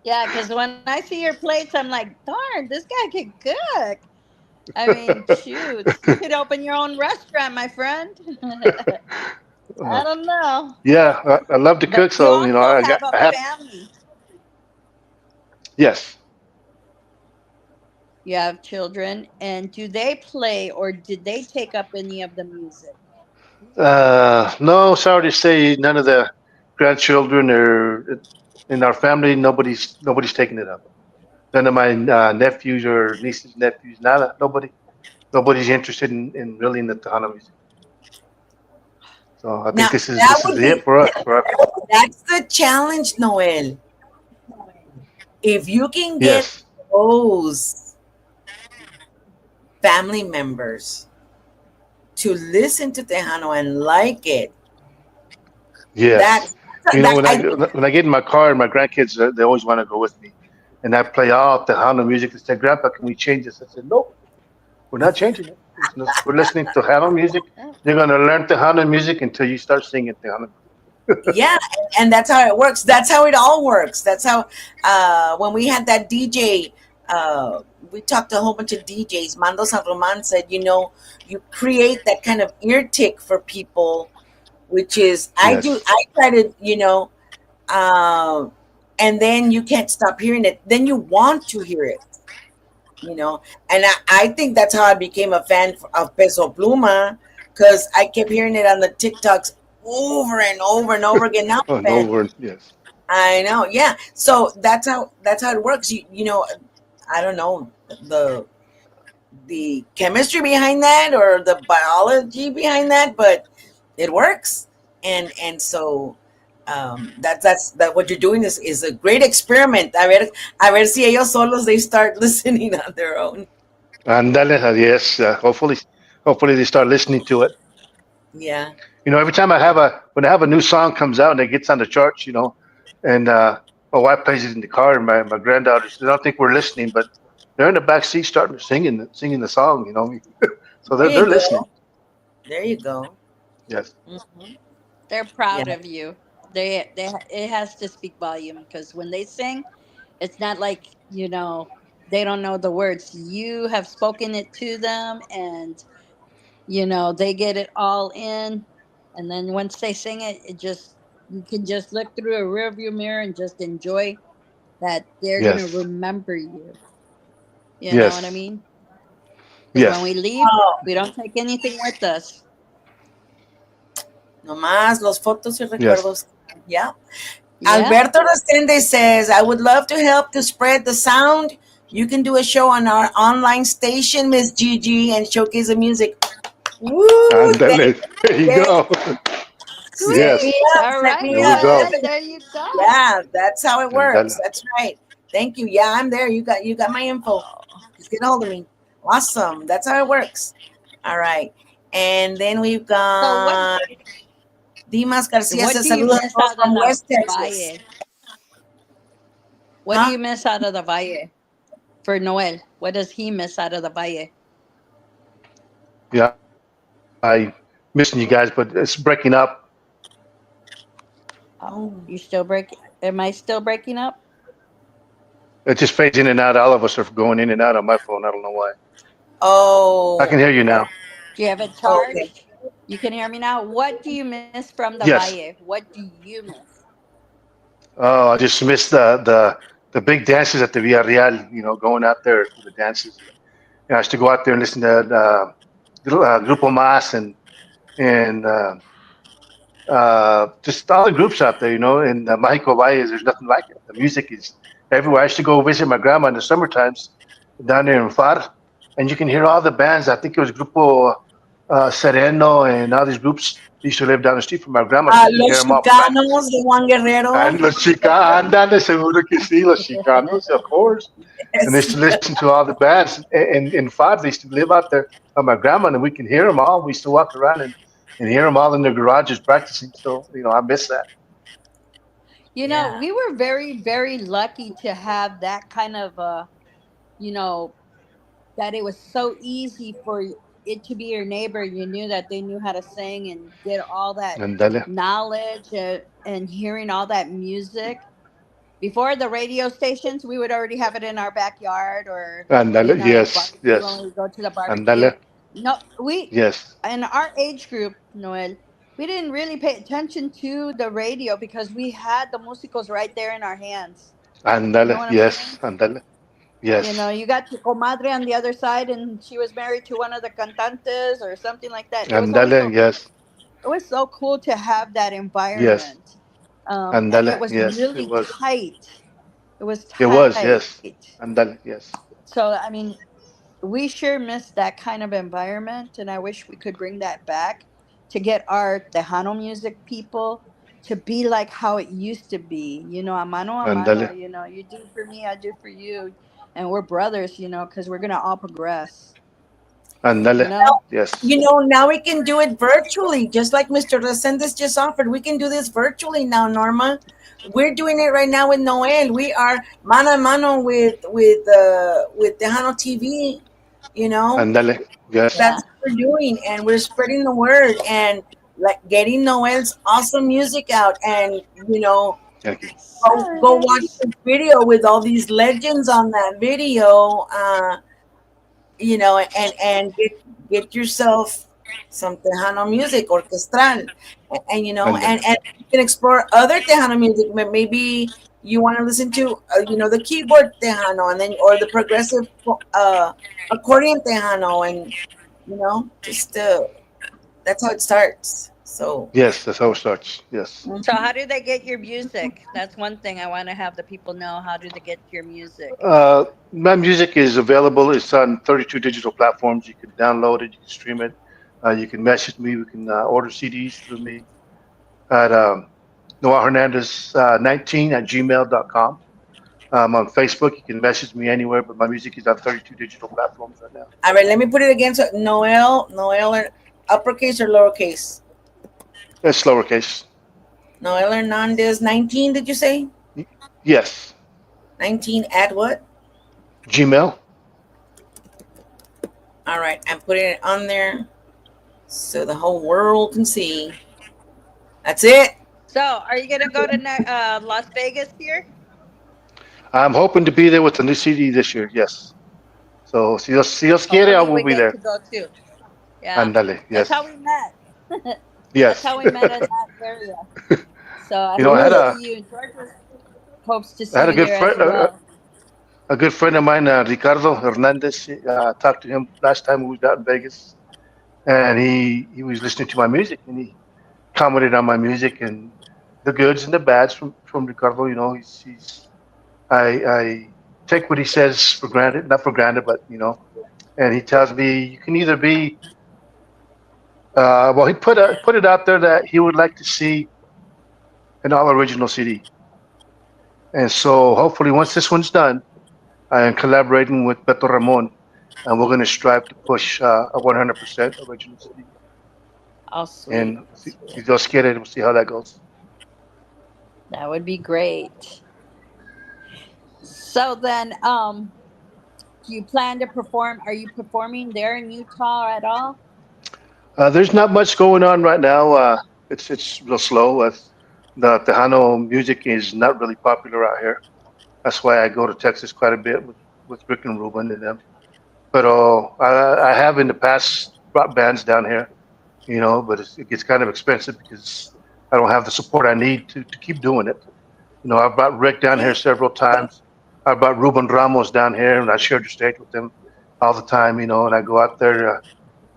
Yeah, because when I see your plates, I'm like, darn, this guy can cook. I mean, shoot, you could open your own restaurant, my friend. I Uh, don't know. yeah, I love to But cook. you So also have a I have family. yes. You have children, and do they play or did they take up any of the music? No, sorry to say, none of the grandchildren are in our family. Nobody's taking it up. None of my nephews or nieces, nephews, nada, nobody's interested in really in the Tejano music. So I think Now that this is would it be for us. For our family. that's the challenge, Noel. If you can get Yes, those family members to listen to Tejano and like it, yes. that's You know, that I think. when I get in my car and my grandkids, they always want to go with me, and I play all Tejano music. They said, "Grandpa, can we change this?" I said, "Nope, we're not changing it. We're listening to Tejano music. Oh, You're gonna learn Tejano music until you start singing Tejano." Yeah, and that's how it works. That's how it all works. That's how when we had that DJ, we talked to a whole bunch of DJs. Mando San Roman said, you create that kind of ear tick for people, which is Yes, I try to, um, and then you can't stop hearing it. Then you want to hear it, and I think that's how I became a fan of Peso Pluma, because I kept hearing it on the TikToks over and over and over again. Now oh I'm a no fan. word. Yes, I know, yeah. So that's how it works. I don't know the chemistry behind that or the biology behind that, but it works. And so that what you're doing is a great experiment. A ver si ellos solos they start listening on their own. andale, yes. Hopefully they start listening to it. Yeah. You know, every time when I have a new song comes out and it gets on the charts, and my wife plays it in the car, and my granddaughters, they don't think we're listening, but they're in the back seat starting to singing the song. So There you they're listening. go. There you go. Yes, Hmm. they're Yeah. proud of you. They it has to speak volume because when they sing, it's not like they don't know the words. You have spoken it to them, and they get it all in, and then once they sing it, it just you can just look through a rearview mirror and just enjoy that they're gonna yes, remember you. You know what I yes, mean? Because when we yes. leave, Oh, we don't take anything with us. nomás los fotos y Yes. recuerdos. Yeah. Yeah. Alberto Resende says, I would love to help to spread the sound. You can do a show on our online station, Miss Gigi, and showcase the music. Woo! Andale. There you Thank, go. set me Yes. Sweet. up, All set right, me There we up. go. Noel. Definitely. There you go. Yeah, that's how it works. Andale. That's right. Thank you. Yeah, I'm there. You got my info. Oh. Just get a hold of me. Awesome. That's how it works. All right. And then we've So got Dimas Garcia what says, do you saludos a miss todos out of from the West Texas. Valle? What do Huh? you miss out of the Valle for Noel? What does he miss out of the Valle? Yeah, I missing you guys, but it's breaking up. Oh. You still break? Am I still breaking up? It just fades in and out. All of us are going in and out on my phone. I don't know why. I can Oh. hear you now. Do you have it Okay. charged? You can hear me now. What do you miss from the Yes. Valle? What do you miss? Oh, I just missed the big dances at the Villarreal. Going out there to the dances. I used to go out there and listen to Grupo Mas and just all the groups out there. In Mexico Valle, there's nothing like it. The music is everywhere. I used to go visit my grandma in the summer times down there in Far, and you can hear all the bands. I think it was Grupo Sereno and all these groups used to live down the street from my grandma, so you can hear Los them all Chicanos practice. de Juan Guerrero. And los Chicanos, ándale, seguro que sí, los Chicanos, of course. And they used Yes. to listen to all the bands. And in Far, they used to live out there on my grandma, and we can hear them all. We used to walk around and hear them all in their garages practicing. So, I miss that. Yeah. We were very, very lucky to have that kind of, you know, that it was so easy for it to be your neighbor, you knew that they knew how to sing and get all that Andale. knowledge, and hearing all that music. Before the radio stations, we would already have it in our backyard, or Andale. the Yes. barbecue when Yes. we go to the barbecue. Andale. No, we Yes. in our age group, Noel, we didn't really pay attention to the radio because we had the musicals right there in our hands. You know Andale. what I'm saying? Yes. Andale. Yes. You got your comadre on the other side, and she was married to one of the cantantes or something like that. It was always Andale. so Yes. it was so cool to have that Yes. environment, and it Andale. was Yes. It really was. tight. It was It was. tight. Yes. Andale. Yes. So I mean, we sure miss that kind of environment, and I wish we could bring that back to get our Tejano music people to be like how it used to be. A mano. Andale. You do for me, I do for you, and we're brothers. Because we're gonna all progress. You Andale. know. Yes. Now we can do it virtually, just like Mr. Resendez just offered. We can do this virtually now, Norma. We're doing it right now with Noel. We are mano a mano with Tejano TV. You know, Andale. Yes. Yeah. that's what we're doing, and we're spreading the word and like getting Noel's awesome music out. And Thank you. go watch this video with all these legends on that video. And get yourself some Tejano music orchestral, Andale. and you can explore other Tejano music. Maybe you want to listen to the keyboard Tejano, and then or the progressive accordion Tejano, and just that's how it starts. So Yes. That's how it starts. Yes. So how do they get your music? That's one thing I want to have the people know. How do they get your music? My music is available. It's on 32 digital platforms. You can download it. You can stream it. You can message me. We can order CDs through me at Noel Hernandez 19 at gmail.com. On Facebook, you can message me anywhere, but my music is on 32 digital platforms right now. all right, let me put it again. So Noel, uppercase or lowercase? It's lowercase. Noel Hernandez 19. Did you say Yes. 19 at what? Gmail. All right, I'm putting it on there so the whole world can see. That's it. So are you gonna go to Las Vegas here? I'm hoping to be there with the new CD this year. Yes. So, si Dios quiere, I Hopefully will we be get there. to go too. Yeah, Andale. that's Yes. how we met. That's Yes. how we met in that area. So I You know, hope to see you. George hopes to I see had a you good there as friend. well. A good friend of mine, Ricardo Hernandez. Talked to him last time we was out in Vegas, and he was listening to my music, and he commented on my music and the goods and the bads from Ricardo. He's I take what he says for granted, not for granted, but and he tells me you can either be well, he put it out there that he would like to see an all original CD, and so hopefully once this one's done, I am collaborating with Beto Ramon, and we're going to strive to push a 100% original CD. Oh, sweet. And si Dios quiere, we'll see how that goes. That would be great. So then, do you plan to perform? Are you performing there in Utah at all? There's not much going on right now. It's real slow. The Tejano music is not really popular out here. That's why I go to Texas quite a bit with Rick and Ruben and them. But I have in the past brought bands down here, but it gets kind of expensive because I don't have the support I need to keep doing it. I brought Rick down here several times. I brought Ruben Ramos down here, and I shared the stage with him all the time, and I go out there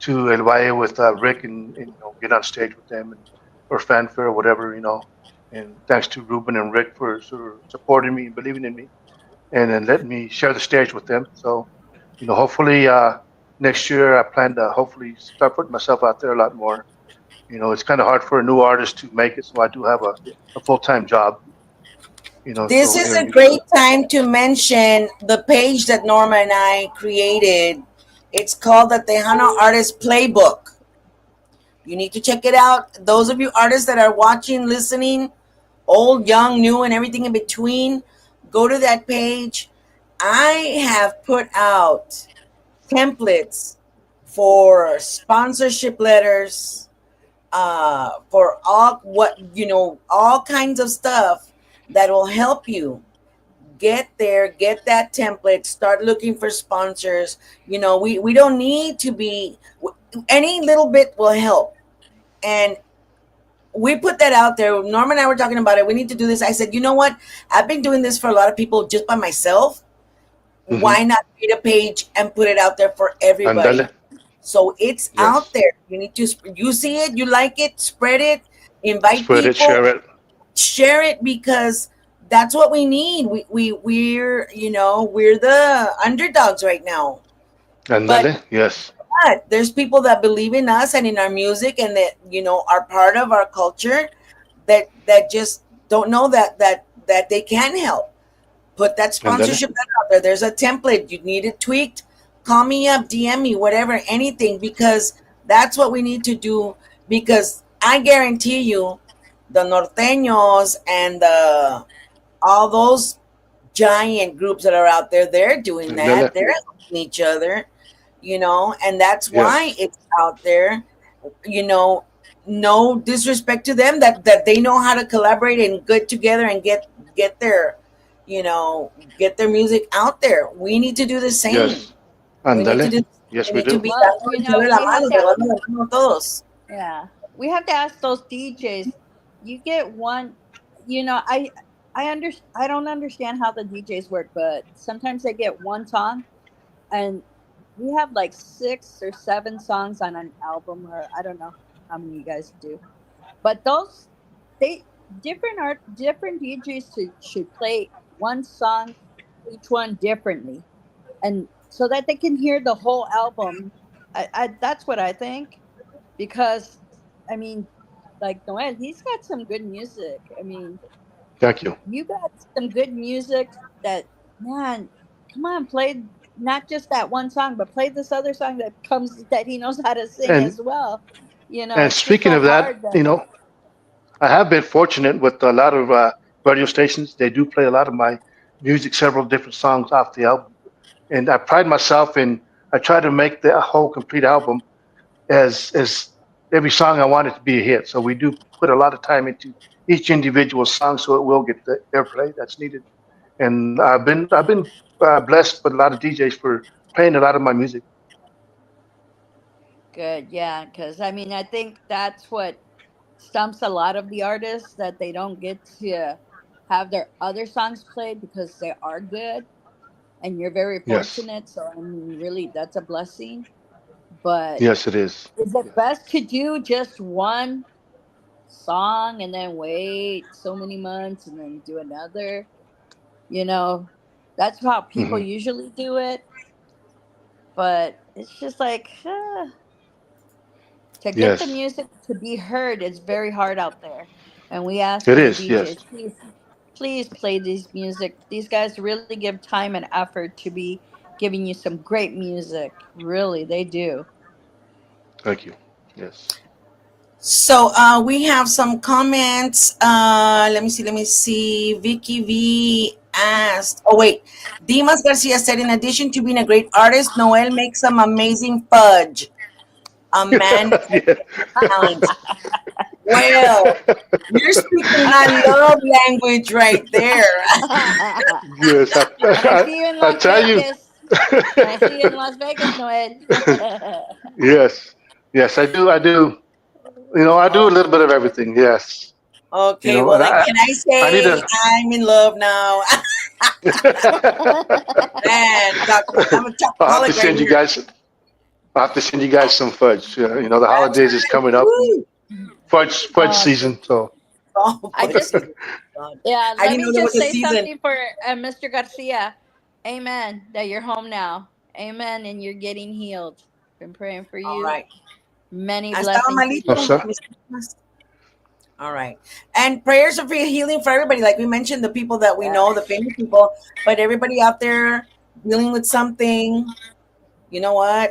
to El Valle with Rick and get on stage with them or fanfare or whatever. And thanks to Ruben and Rick for sort of supporting me and believing in me, and then letting me share the stage with them. So, hopefully next year I plan to hopefully start putting myself out there a lot more. It's kind of hard for a new artist to make it, so I do have a full-time job. This So is here in a Utah. great time to mention the page that Norma and I created. It's called the Tejano Artist Playbook. You need to check it out. Those of you artists that are watching, listening, old, young, new, and everything in between, go to that page. I have put out templates for sponsorship letters, for all kinds of stuff that will help you get there, get that template, start looking for sponsors. We don't need to be, any little bit will help. And we put that out there. Norm and I were talking about it. We need to do this. I said, you know what? I've been doing this for a lot of people just by myself. Hmm. Why not create a page and put it out there for everybody? Andale. So it's out Yes. there. You see it, you like it, spread it, invite Spread it, people, share it. share it, because that's what we need. We're the underdogs right now. But Andale. Yes. there's people that believe in us and in our music, and that are part of our culture, that just don't know that they can help. Put that Andale. sponsorship out there. There's a template. You need it tweaked, call me up, DM me, whatever, anything, because that's what we need to do. Because I guarantee you, the norteños and all those giant groups that are out there, they're doing that. Andale. They're helping each other, and that's why Yes. it's out there. You know, no disrespect to them, that they know how to collaborate and get together and get their, get their music out there. We need to do the same. Yes. We need to Andale. do. We Yes, we need to do. be Well, dando each other la we have mano, to. llevando la mano todos. Yeah, we have to ask those DJs. You get one, you know, I don't understand how the DJs work, but sometimes they get one song, and we have like 6 or 7 songs on an album, or I don't know how many you guys do. But those, they different DJs should play one song, each one differently, and so that they can hear the whole album. That's what I think, because I mean, like Noel, he's got some good music. I mean, Thank you. you got some good music that, man, come on, play not just that one song, but play this other song that he knows how to sing And as well. and It's just speaking so of that, hard that I have been fortunate with a lot of radio stations. They do play a lot of my music, several different songs off the album, and I pride myself in. I try to make the whole complete album as every song I want it to be a hit. So we do put a lot of time into each individual song, so it will get the airplay that's needed. And I've been blessed with a lot of DJs for playing a lot of my music. good, yeah, because I mean, I think that's what stumps a lot of the artists, that they don't get to have their other songs played because they are good, and you're very Yes, fortunate. So I mean, really, that's a blessing. But yes, it is. is it best to do just one song and then wait so many months and then do another? You know, that's how people Hmm. usually do it. But it's just like, to get the Yes, music to be heard is very hard out there. And we ask it for the is. Yes, DJs, please play these music. These guys really give time and effort to be giving you some great music. Really, they do. thank you. Yes. So we have some comments. Let me see. Vicky V asked. Oh wait, Dimas Garcia said, in addition to being a great artist, Noel makes some amazing fudge. A man Yeah. of talent. Well, you're speaking my love language right there. Yes, When I see you in I Las tell you. Vegas, when I see you in Las Vegas, Noel. Yes, yes, I do. I do. I do a little bit of everything. Yes. Okay, well And then can I I need say to. I'm in love now? Man, I'm a I'll have to chocoholic right send you here. guys. I'll have to send you guys some fudge. The That's holidays is right. coming up. And Woo! fudge Oh, season. So Oh, I for just, season. God. yeah, I let didn't know me there just was a say season. something for Mr. Garcia. Amen. That you're home now. Amen. And you're getting healed. Been praying for All you. right. Many ¿Ha estado blessings to no, you. malito? sir. All right. And prayers of healing for everybody. Like we mentioned, the people that we know, the Yes. famous people, but everybody out there dealing with something, you know what?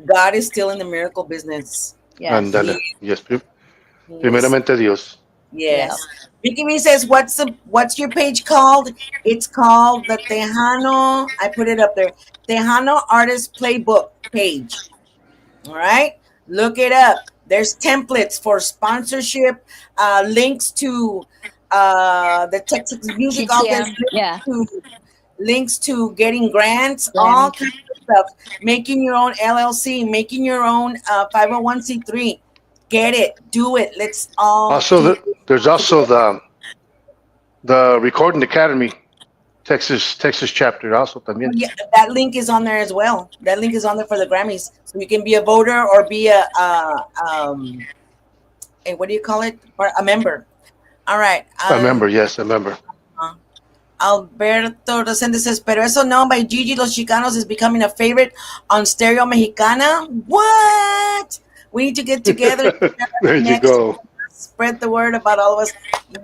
God is still in the miracle business. Yes. He, Ándale. Yes. he is. Primeramente Dios. Yep. Yes. Vicky B says, what's your page called? It's called the Tejano. I put it up there. Tejano Artist Playbook page. All right, look it up. There's templates for sponsorship, links to the Texas Music Office, TTM, yeah, links to getting grants, all Grammys. kinds of stuff. Making your own LLC, making your own 501c3. Get it, do it. Let's all Also, do there's it also together. the Recording Academy, Texas chapter also también. Yeah, that link is on there as well. That link is on there for the Grammys, so you can be a voter or be what do you call it? Or a member. All right. I remember, yes, I remember. Alberto Rosende says, pero eso no, by Gigi Los Chicanos is becoming a favorite on Stereo Mexicana. What? We need to get together. There you go. Spread the word about all of us.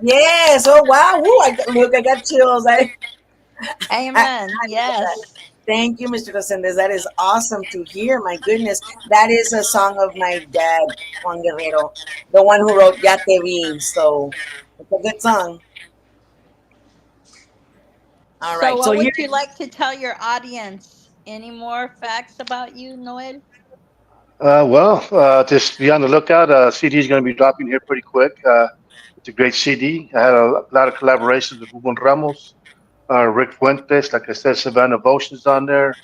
Yes. Oh, wow. Woo, I got chills. Amen. Yes. Thank you, Mr. Rosendez. That is awesome to hear. My goodness. That is a song of my dad, Juan Guerrero, the one who wrote Ya Te Vi. So it's a good song. All right. So, So what here, would you like to tell your audience? Any more facts about you, Noel? Just be on the lookout. CD is going to be dropping here pretty quick. It's a great CD. I had a lot of collaborations with Ruben Ramos, Rick Fuentes, like I said, Savannah Votion's on there.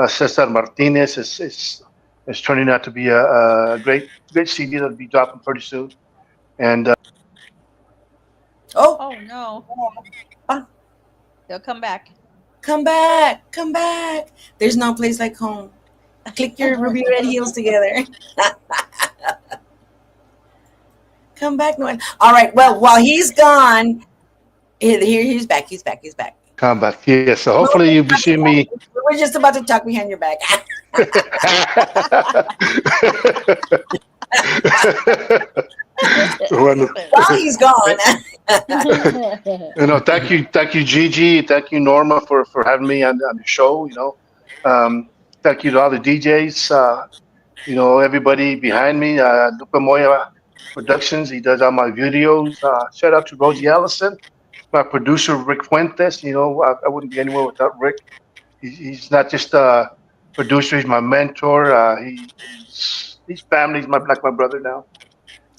Cesar Martinez is turning out to be a great CD that'll be dropping pretty soon. And oh, Oh no, ah, they'll come back. come back, come back. There's no place like home. Click your ruby red heels together. Come back, Noel. All right. Well, while he's gone, here he's back. He's back. He's back. come back here. So hopefully you'll be seeing me. We're just about to talk behind your back. While he's gone. Thank you, Gigi. Thank you, Norma, for having me on the show. Thank you to all the DJs. Everybody behind me. Luca Moya Productions. He does all my videos. Shout out to Rosie Allison, my producer Rick Fuentes. I wouldn't be anywhere without Rick. He's not just a producer. He's my mentor. He's family. He's like my brother now.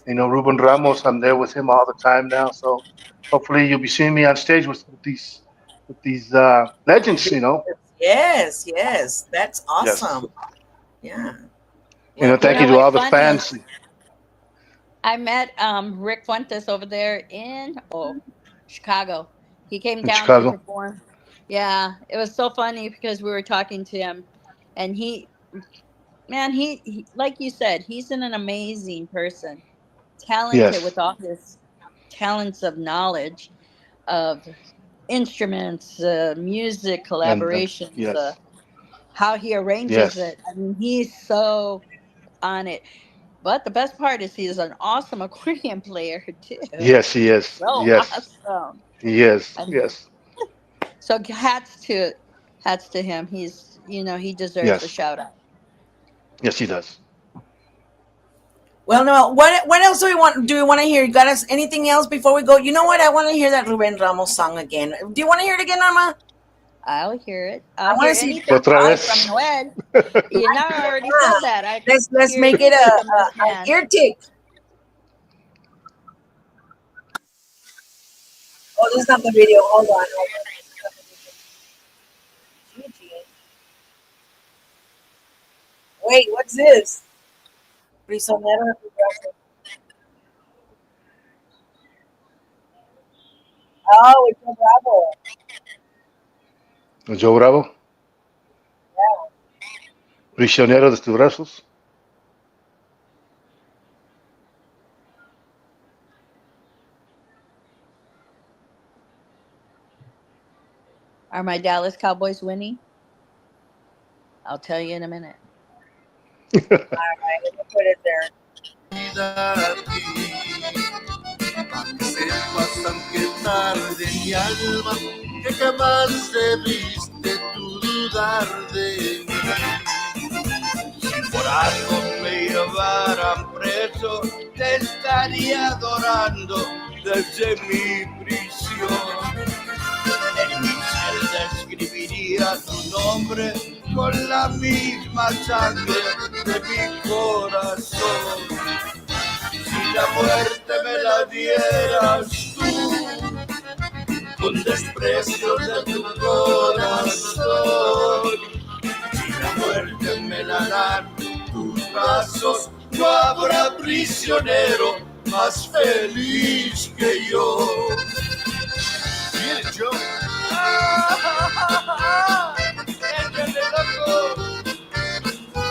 Ruben Ramos, I'm there with him all the time now. So hopefully you'll be seeing me on stage with these legends. Yes, that's Yes. awesome. Yeah. Thank you to all the fans. I met Rick Fuentes over there in Chicago. He came down Chicago. to perform. Yeah, it was so funny because we were talking to him, and he like you said, he's an amazing person, talented Yes. with all his talents of knowledge of instruments, music, collaborations, yes. how he arranges it. I mean, he's so on it. But the best part is he's an awesome accordion player too. Yes, he is. So Yes, awesome. he is. And Yes. so hats to him. He's he deserves Yes. a shout out. Yes, he does. Well, no. What else do we want to hear? You got us anything else before we go? You know what? I want to hear that Ruben Ramos song again. Do you want to hear it again, Norma? I'll hear it. I I'll wanna hear see anything Otra from vez. Noel. I already said that. I Let's hear make it anything from this a man. ear tick. Oh, this is not the video. Hold on. Wait, what's this? Prisionero. Oh, it's a Bravo. Joe Bravo, Yeah. prisionero de tus brazos. Are my Dallas Cowboys winning? I'll tell you in a minute. All right, let me put it there. Que sepas, aunque tarde mi alma, que jamás debiste tú dudar de mí. Si por algo me llevaran preso, te estaría adorando desde mi prisión. En mi celda escribiría tu nombre con la misma sangre de mi corazón. Si la muerte me la dieras tú, con desprecio de tu corazón, si la muerte me la dan tus brazos, no habrá prisionero más feliz que yo. Bien, Joe. ¡Échale, loco!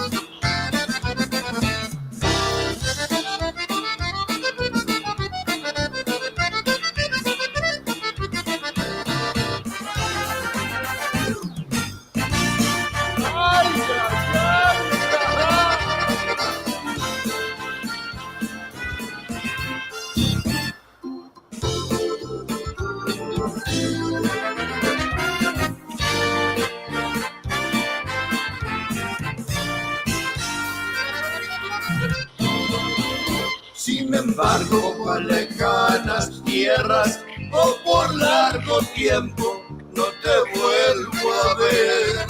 Sin embargo, por lejanas tierras o por largo tiempo, no te vuelvo a ver.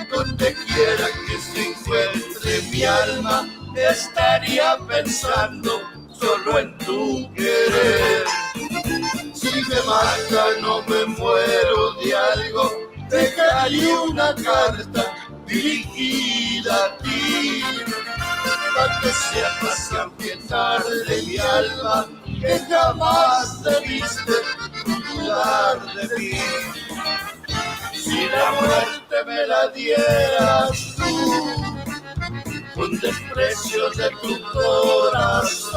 Donde quiera que se encuentre mi alma, estaría pensando solo en tu querer. Si me mata, no me muero de algo, dejaré una carta dirigida a ti. Para que sepas que aunque tarde mi alma, que jamás debiste dudar de mí. Si la muerte me la dieras tú, con desprecio de tu corazón,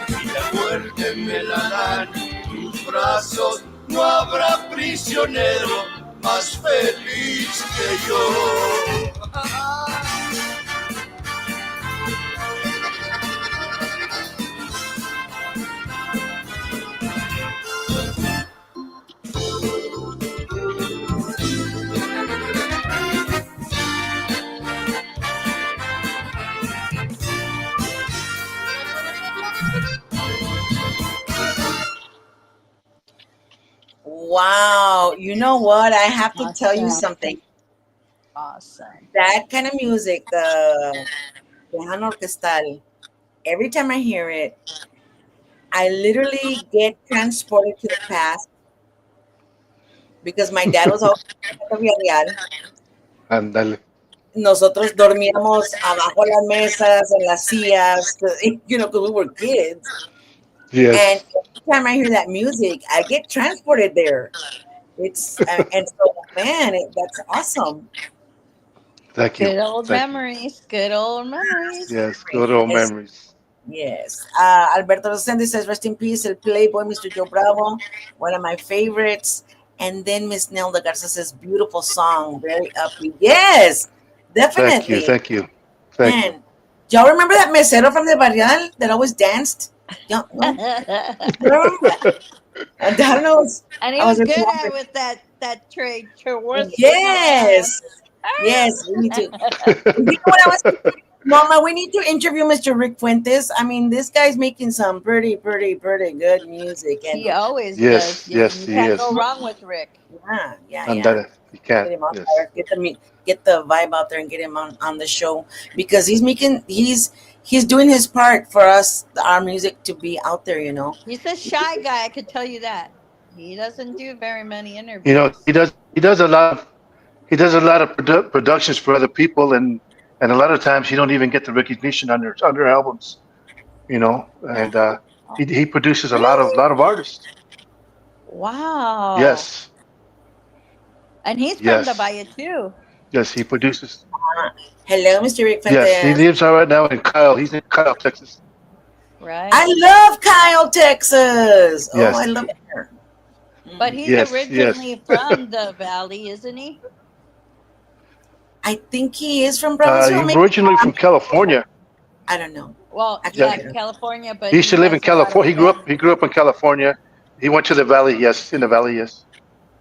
si la muerte me la dan tus brazos, no habrá prisionero más feliz que yo. Wow. You know what? I have to tell you Awesome. something. Awesome. That kind of music, the Tejano Orquestal, every time I hear it, I literally get transported to the past because my dad was always at Villarreal. Ándale. Nosotros dormíamos abajo las mesas, en las sillas, because we were kids. Yes. And every time I hear that music, I get transported there. It's and so, man, that's awesome. Thank you. Good old Thank you. memories. Good old memories. Yes, good old Yes, memories. yes. Alberto Rosende says, "Rest in peace, El Playboy, Mr. Joe Bravo, one of my favorites." And then Miss Nelda Garza says, "Beautiful song, very upbeat." Yes, Thank you. definitely. Thank you. Thank you. Man, y'all remember that mesero from the barrial that always danced? No, no. Remember? And I don't know. And he I was was good just at with that tray was spinning around. yes, yes. We need to. You know what I was thinking? Mama, we need to interview Mr. Rick Fuentes. I mean, this guy's making some pretty good music, and He always Yes, does. yes, You he can't is. go wrong with Rick. yeah. Ándale. You can. Get him out Yes. there, get the vibe out there, and get him on the show because he's doing his part for us, our music to be out there. He's a shy guy, I could tell you that. He doesn't do very many You know, interviews. he does a lot of productions for other people, and a lot of times he don't even get the recognition on their albums. You know, Yeah. and he produces a lot of Really? lot of artists. Wow. Yes, And he's from the yes, Valle too, yes. He produces. Hello, Mr. Rick Yes, he Fuentes. lives out right now in Kyle. He's in Kyle, Texas. I right? love Kyle, Texas. Oh, I Yes, love it here. But Mhm. he's yes, yes. originally from the Valley, isn't he? I think he is from Brownsville. He's Maybe originally from California. I don't know. Well, Actually, Yes, yeah, I don't know. California, he but used he to live in has a lot of California. He grew up. fans. He grew up in California. He went to the valley. Yes, in the valley. Yes,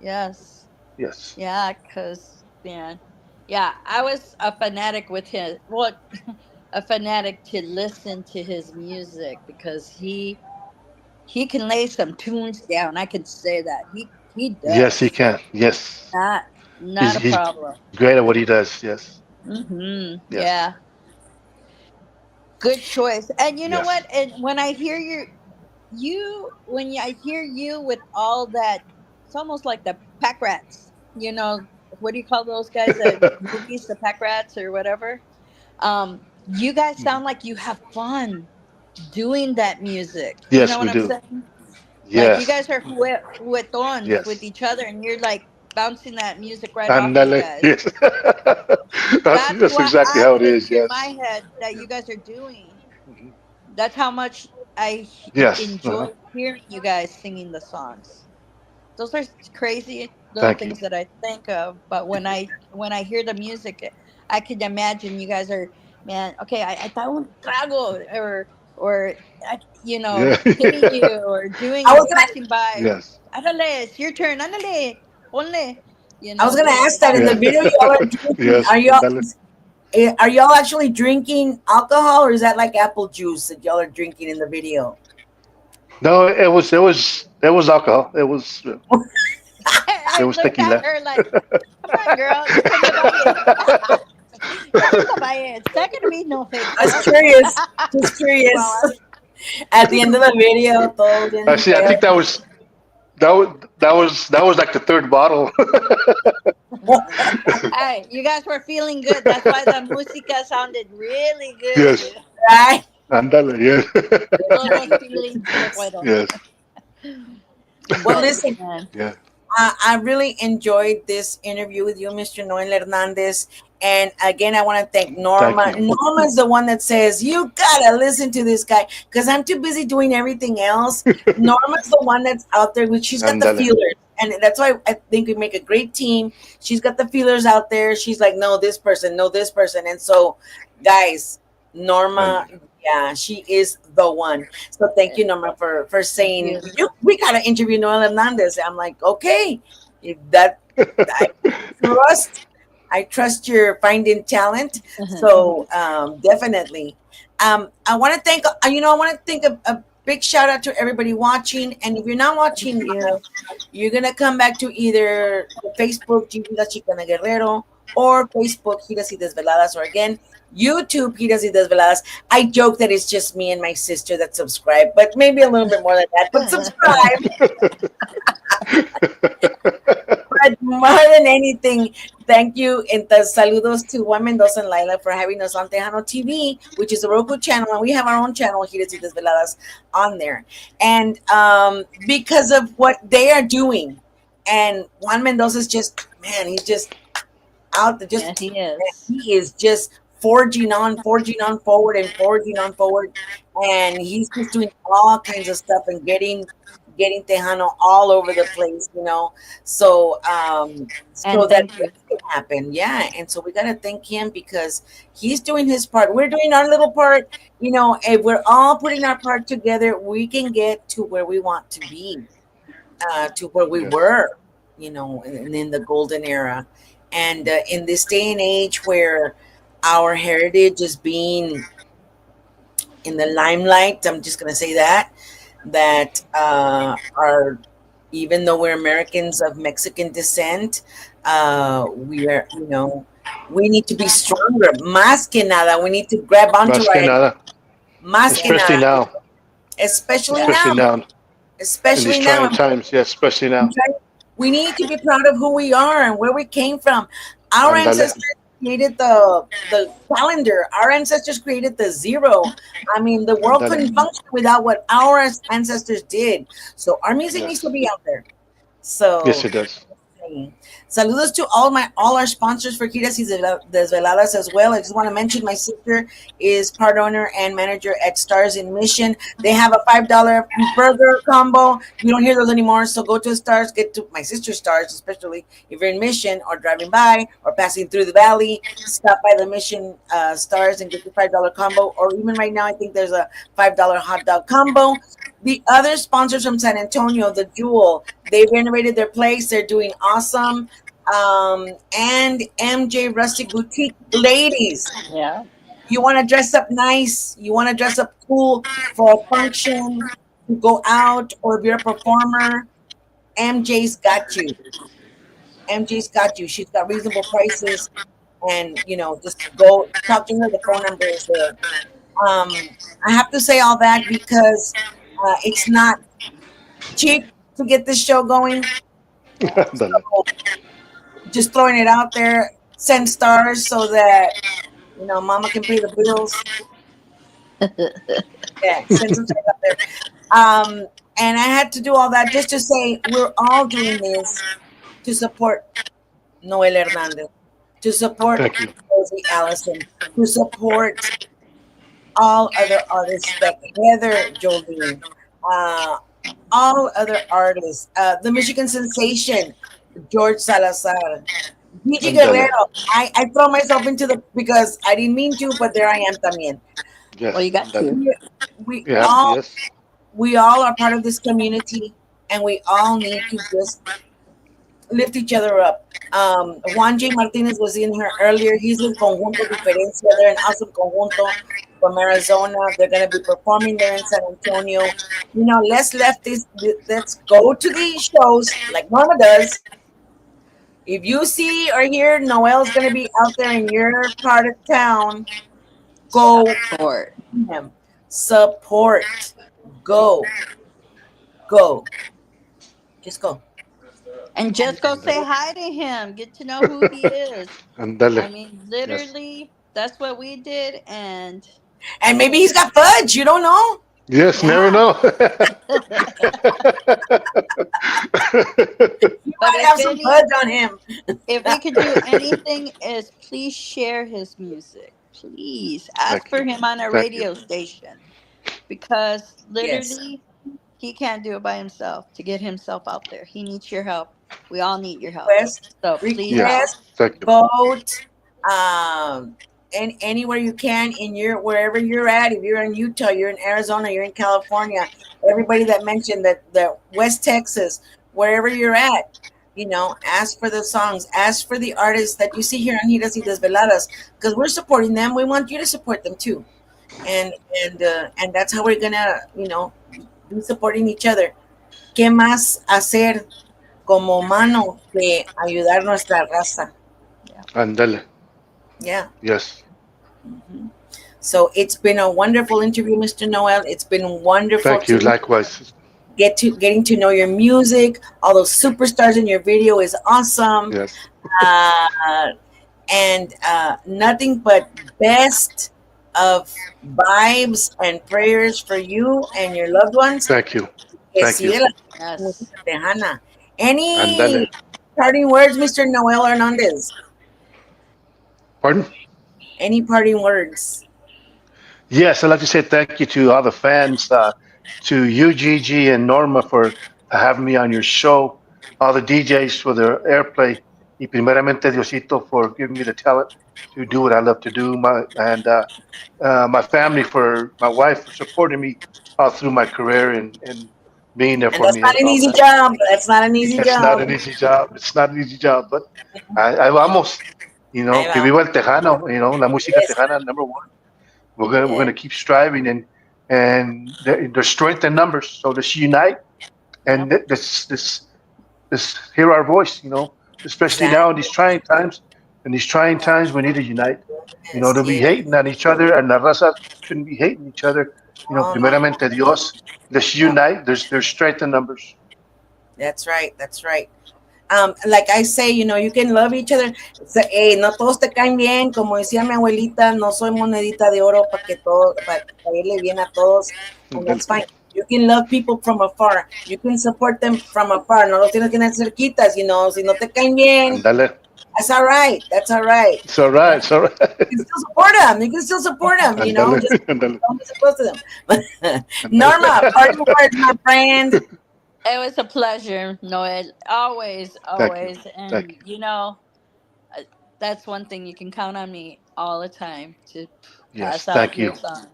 Yes. yes. Yeah, because, man. Yeah, I was a fanatic with his, well, a fanatic to listen to his music because he can lay some tunes down. I can say that. He Yes, he does. can. Yes. Not Not a he's problem. great at what he does. Yes, yes, Yeah. Good choice. And you know yes, what? And when I hear I hear you with all that, it's almost like the pack rats. What do you call those guys that movies, the pack rats or whatever? You guys Mhm. sound like you have fun doing that music. You know Yes, what we I'm do. saying? Like you Yes, guys are juguetones with yes. each other, and you're like bouncing that music right off you Andale. guys. Yes. that's That's that's what exactly I how it is. picture in my Yes. head that you guys are doing. Mhm. That's how much I Yes. enjoy hearing you guys singing the songs. Those are crazy little Thank you. things that I think of, but when I hear the music, I could imagine you guys are, man. Okay, I thought un trago or Yeah. hitting you or I was gonna passing by. yes. Ándale, it's your turn. Ándale, ponle. I was gonna ask that That in the Yeah. video. Y'all are drinking. yes. Andale. Are y'all actually drinking alcohol, or is that like apple juice that y'all are drinking in the video? No, it was alcohol. It I was looked at tequila. her like, come on, girl, you can buy it. You can buy it. It's not gonna be no fake Just stuff. curious. Just curious. Well, At the end of the video, todos bien Actually, I think pedos. that was like the third bottle. hey, you guys were feeling good. That's why the música sounded really yes. good. Right? Andale. Yes. Todos feeling bien bueno. yes. Well, But listen, man, Yeah. I really enjoyed this interview with you, Mr. Noel Hernandez. And again, I want to thank Thank Norma. you. Norma's the one that says, you got to listen to this guy because I'm too busy doing everything else. Norma's the one that's out there. She's got the Andale. feelers. And that's why I think we make a great team. She's got the feelers out there. She's like, no, this person, no, this person. And so, guys, Thank Norma, you. yeah, she is the one. So thank you, Norma, for thank saying you. we gotta interview Noel Hernandez. I'm like, okay, if that I trust I trust your finding talent. So definitely. I want to thank I want to thank a big shout out to everybody watching. And if you're not Thank watching you. live, you're gonna come back to either the Facebook Giras Chicana Guerrero or Facebook Giras y Desveladas, or again YouTube Giras y Desveladas. I joke that it's just me and my sister that subscribe, but maybe a little bit more than that. But subscribe. But more than anything, thank you. And saludos to Juan Mendoza and Laila for having us on Tejano TV, which is a Roku channel. And we have our own channel, Giras y Desveladas, on there. And because of what they are doing, and Juan Mendoza is just, man, he's just out there, Yeah, he is. he is just forging on forward and forging on forward, and he's just doing all kinds of stuff and getting Tejano all over the place. So And so that thank this you. can happen, yeah. And so we got to thank him because he's doing his part. We're doing our little part. If we're all putting our part together, we can get to where we want to be, to where we yes. were, in the golden era. And in this day and age where our heritage is being in the limelight, I'm just going to say that are, even though we're Americans of Mexican descent, we are, we need to be stronger. Más que nada, we need to grab onto Más our que nada. más que Especially nada, now. especially Yeah. Especially now, now. In these especially now. trying times. Yes. Especially now. We need to be proud of who we are and where we came from. Our Andale. ancestors created the calendar. Our ancestors created the zero. I mean, the world Andale. couldn't function without what our ancestors did. So our music needs to Yes. be out there. Yes, So it does. saludos to all our sponsors for Giras y Desveladas as well. I just want to mention my sister is part owner and manager at Stars in Mission. They have a $5 burger combo. You don't hear those anymore. So go to Stars, get to my sister's Stars, especially if you're in Mission or driving by or passing through the valley. Stop by the Mission Stars and get the $5 combo. Or even right now, I think there's a $5 hot dog combo. The other sponsors from San Antonio, the Jewel, they renovated their place. They're doing awesome. And MJ Rustic Boutique, ladies, Yeah. you want to dress up nice, you want to dress up cool for a function, to go out, or if you're a performer, MJ's got you. MJ's got you. She's got reasonable prices, and just go talk to her. The phone number is there. I have to say all that because it's not cheap to get this show going. Ándale. So just throwing it out there, send stars so that Mama can pay the bills. Yeah, send some stars out there. And I had to do all that just to say we're all doing this to support Noel Hernández, to support Thank you. Rosie Allison, to support all other artists like Heather Jolene, uh, all other artists, the Michigan sensation, George Salazar, Gigi Ándale. Guerrero. I throw myself into the because I didn't mean to, but there I am también. Yes. Well, you got Ándale. to. We You have to, all yes. we all are part of this community, and we all need to just lift each other up. Juan J. Martinez was in here earlier. He's with Conjunto Diferencia. They're an awesome conjunto from Arizona. They're going to be performing there in San Antonio. Let's go to these shows like Norma does. If you see or hear Noel's going to be out there in your part of town, go Support. to him. Support. Go. Go. Just go. And just go say hi to him. Get to know who he is. Ándale. I mean, Yes. literally, that's what we did. And And maybe he's got fudge. You don't know. Yes, yeah. never know. You But might if have some any, fudge on him. if we could do anything, is please share his music. Please ask Thank for you. him on a Thank you. radio station, because Yes. literally he can't do it by himself to get himself out there. He needs your help. We all need your help. Request, So please Yes. help. request, Thank you. vote, and anywhere you can in wherever you're at. If you're in Utah, you're in Arizona, you're in California. Everybody that mentioned that the West Texas, wherever you're at, ask for the songs, ask for the artists that you see here on Giras y Desveladas, because we're supporting them. We want you to support them too, and that's how we're gonna, be supporting each other. ¿Qué más hacer como humano que ayudar nuestra raza? Ándale. Yeah. Yes. Mhm. So it's been a wonderful interview, Mr. Noel. It's been wonderful Thank you. Likewise. getting to know your music. All those superstars in your video is awesome. Yes. Uh, and nothing but best of vibes and prayers for you and your loved ones. Thank you. Que Thank you. siga la Yes. música tejana. Any Ándale. parting words, Mr. Noel Hernandez? Pardon? Any parting words? Yes, I'd like to say thank you to all the fans, to you, Gigi, and Norma for having me on your show, all the DJs for their airplay, y primeramente Diosito for giving me the talent to do what I love to do, my family, for my wife for supporting me all through my career and being there And for that's me. not an All easy that. job. That's not an easy It's not job. an easy job. It's not an easy job, but I vamos, Ahí que va. viva el tejano, la música Yes. tejana, number one. We're gonna keep striving, and there's strength in numbers. So let's unite and this hear our voice. Especially now in these trying times. In these trying times, we need to unite. Yes, To be yes. hating on each other, and la raza shouldn't be hating each other. Oh, no. Primeramente Dios. Let's unite. There's strength in numbers. That's right. That's right. Like I say, you can love each other. No todos te caen bien, como decía mi abuelita, no soy monedita de oro para irle bien a todos, and that's fine. You can love people from afar. You can support them from afar. No los tienes que tener cerquitas, si no te caen bien, Ándale. that's all right. That's all right. It's all right. It's all right. You can still support them. You can still support them, Ándale. just Ándale. don't be so close to them. Norma, parting words, my friend. It was a pleasure, Noel. Always, Thank you. always. Thank And you. that's one thing you can count on me all the time to Yes. pass out Thank your you. song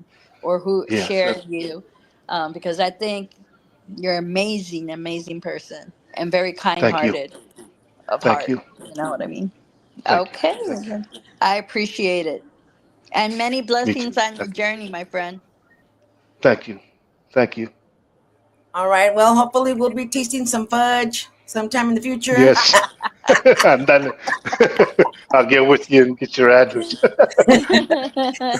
or who Yes. share you, because I think you're amazing, amazing person and very Thank you. kind-hearted of Thank heart. you. You know what I mean? Thank you. Okay, Thank you. then. I appreciate it, and many Me too. blessings on your Thank you. journey, my friend. Thank you. Thank you. All right. Well, hopefully we'll be tasting some fudge sometime in the future. Yes. Andale. I'll get with you and get your address.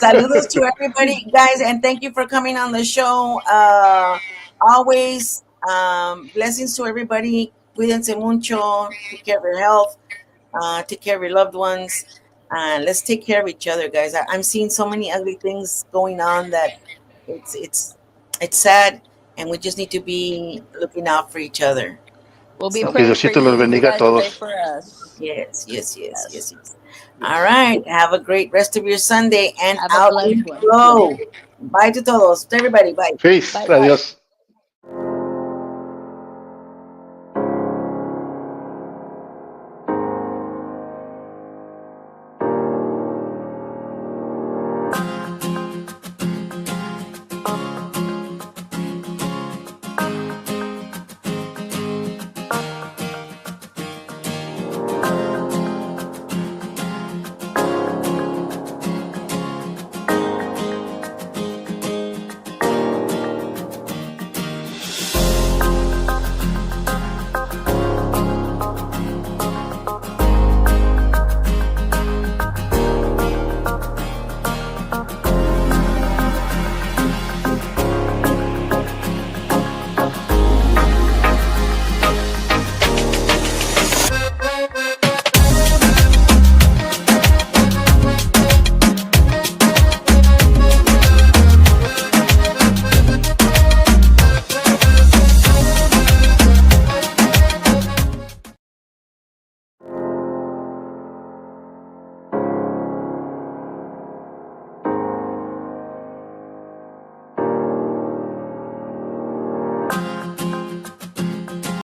Saludos to everybody, guys, and thank you for coming on the show. Always blessings to everybody. Cuídense mucho. Take care of your health. Take care of your loved ones. Let's take care of each other, guys. I'm seeing so many ugly things going on that it's sad, and we just need to be looking out for each other. We'll be So, Que praying for Diosito you. los You bendiga a guys pray todos. for us. yes. Yes. All right. Have a great rest of your Sunday and Have a out blessed you one. flow. Bye to todos. To everybody. Bye. Peace. Bye bye. Adiós.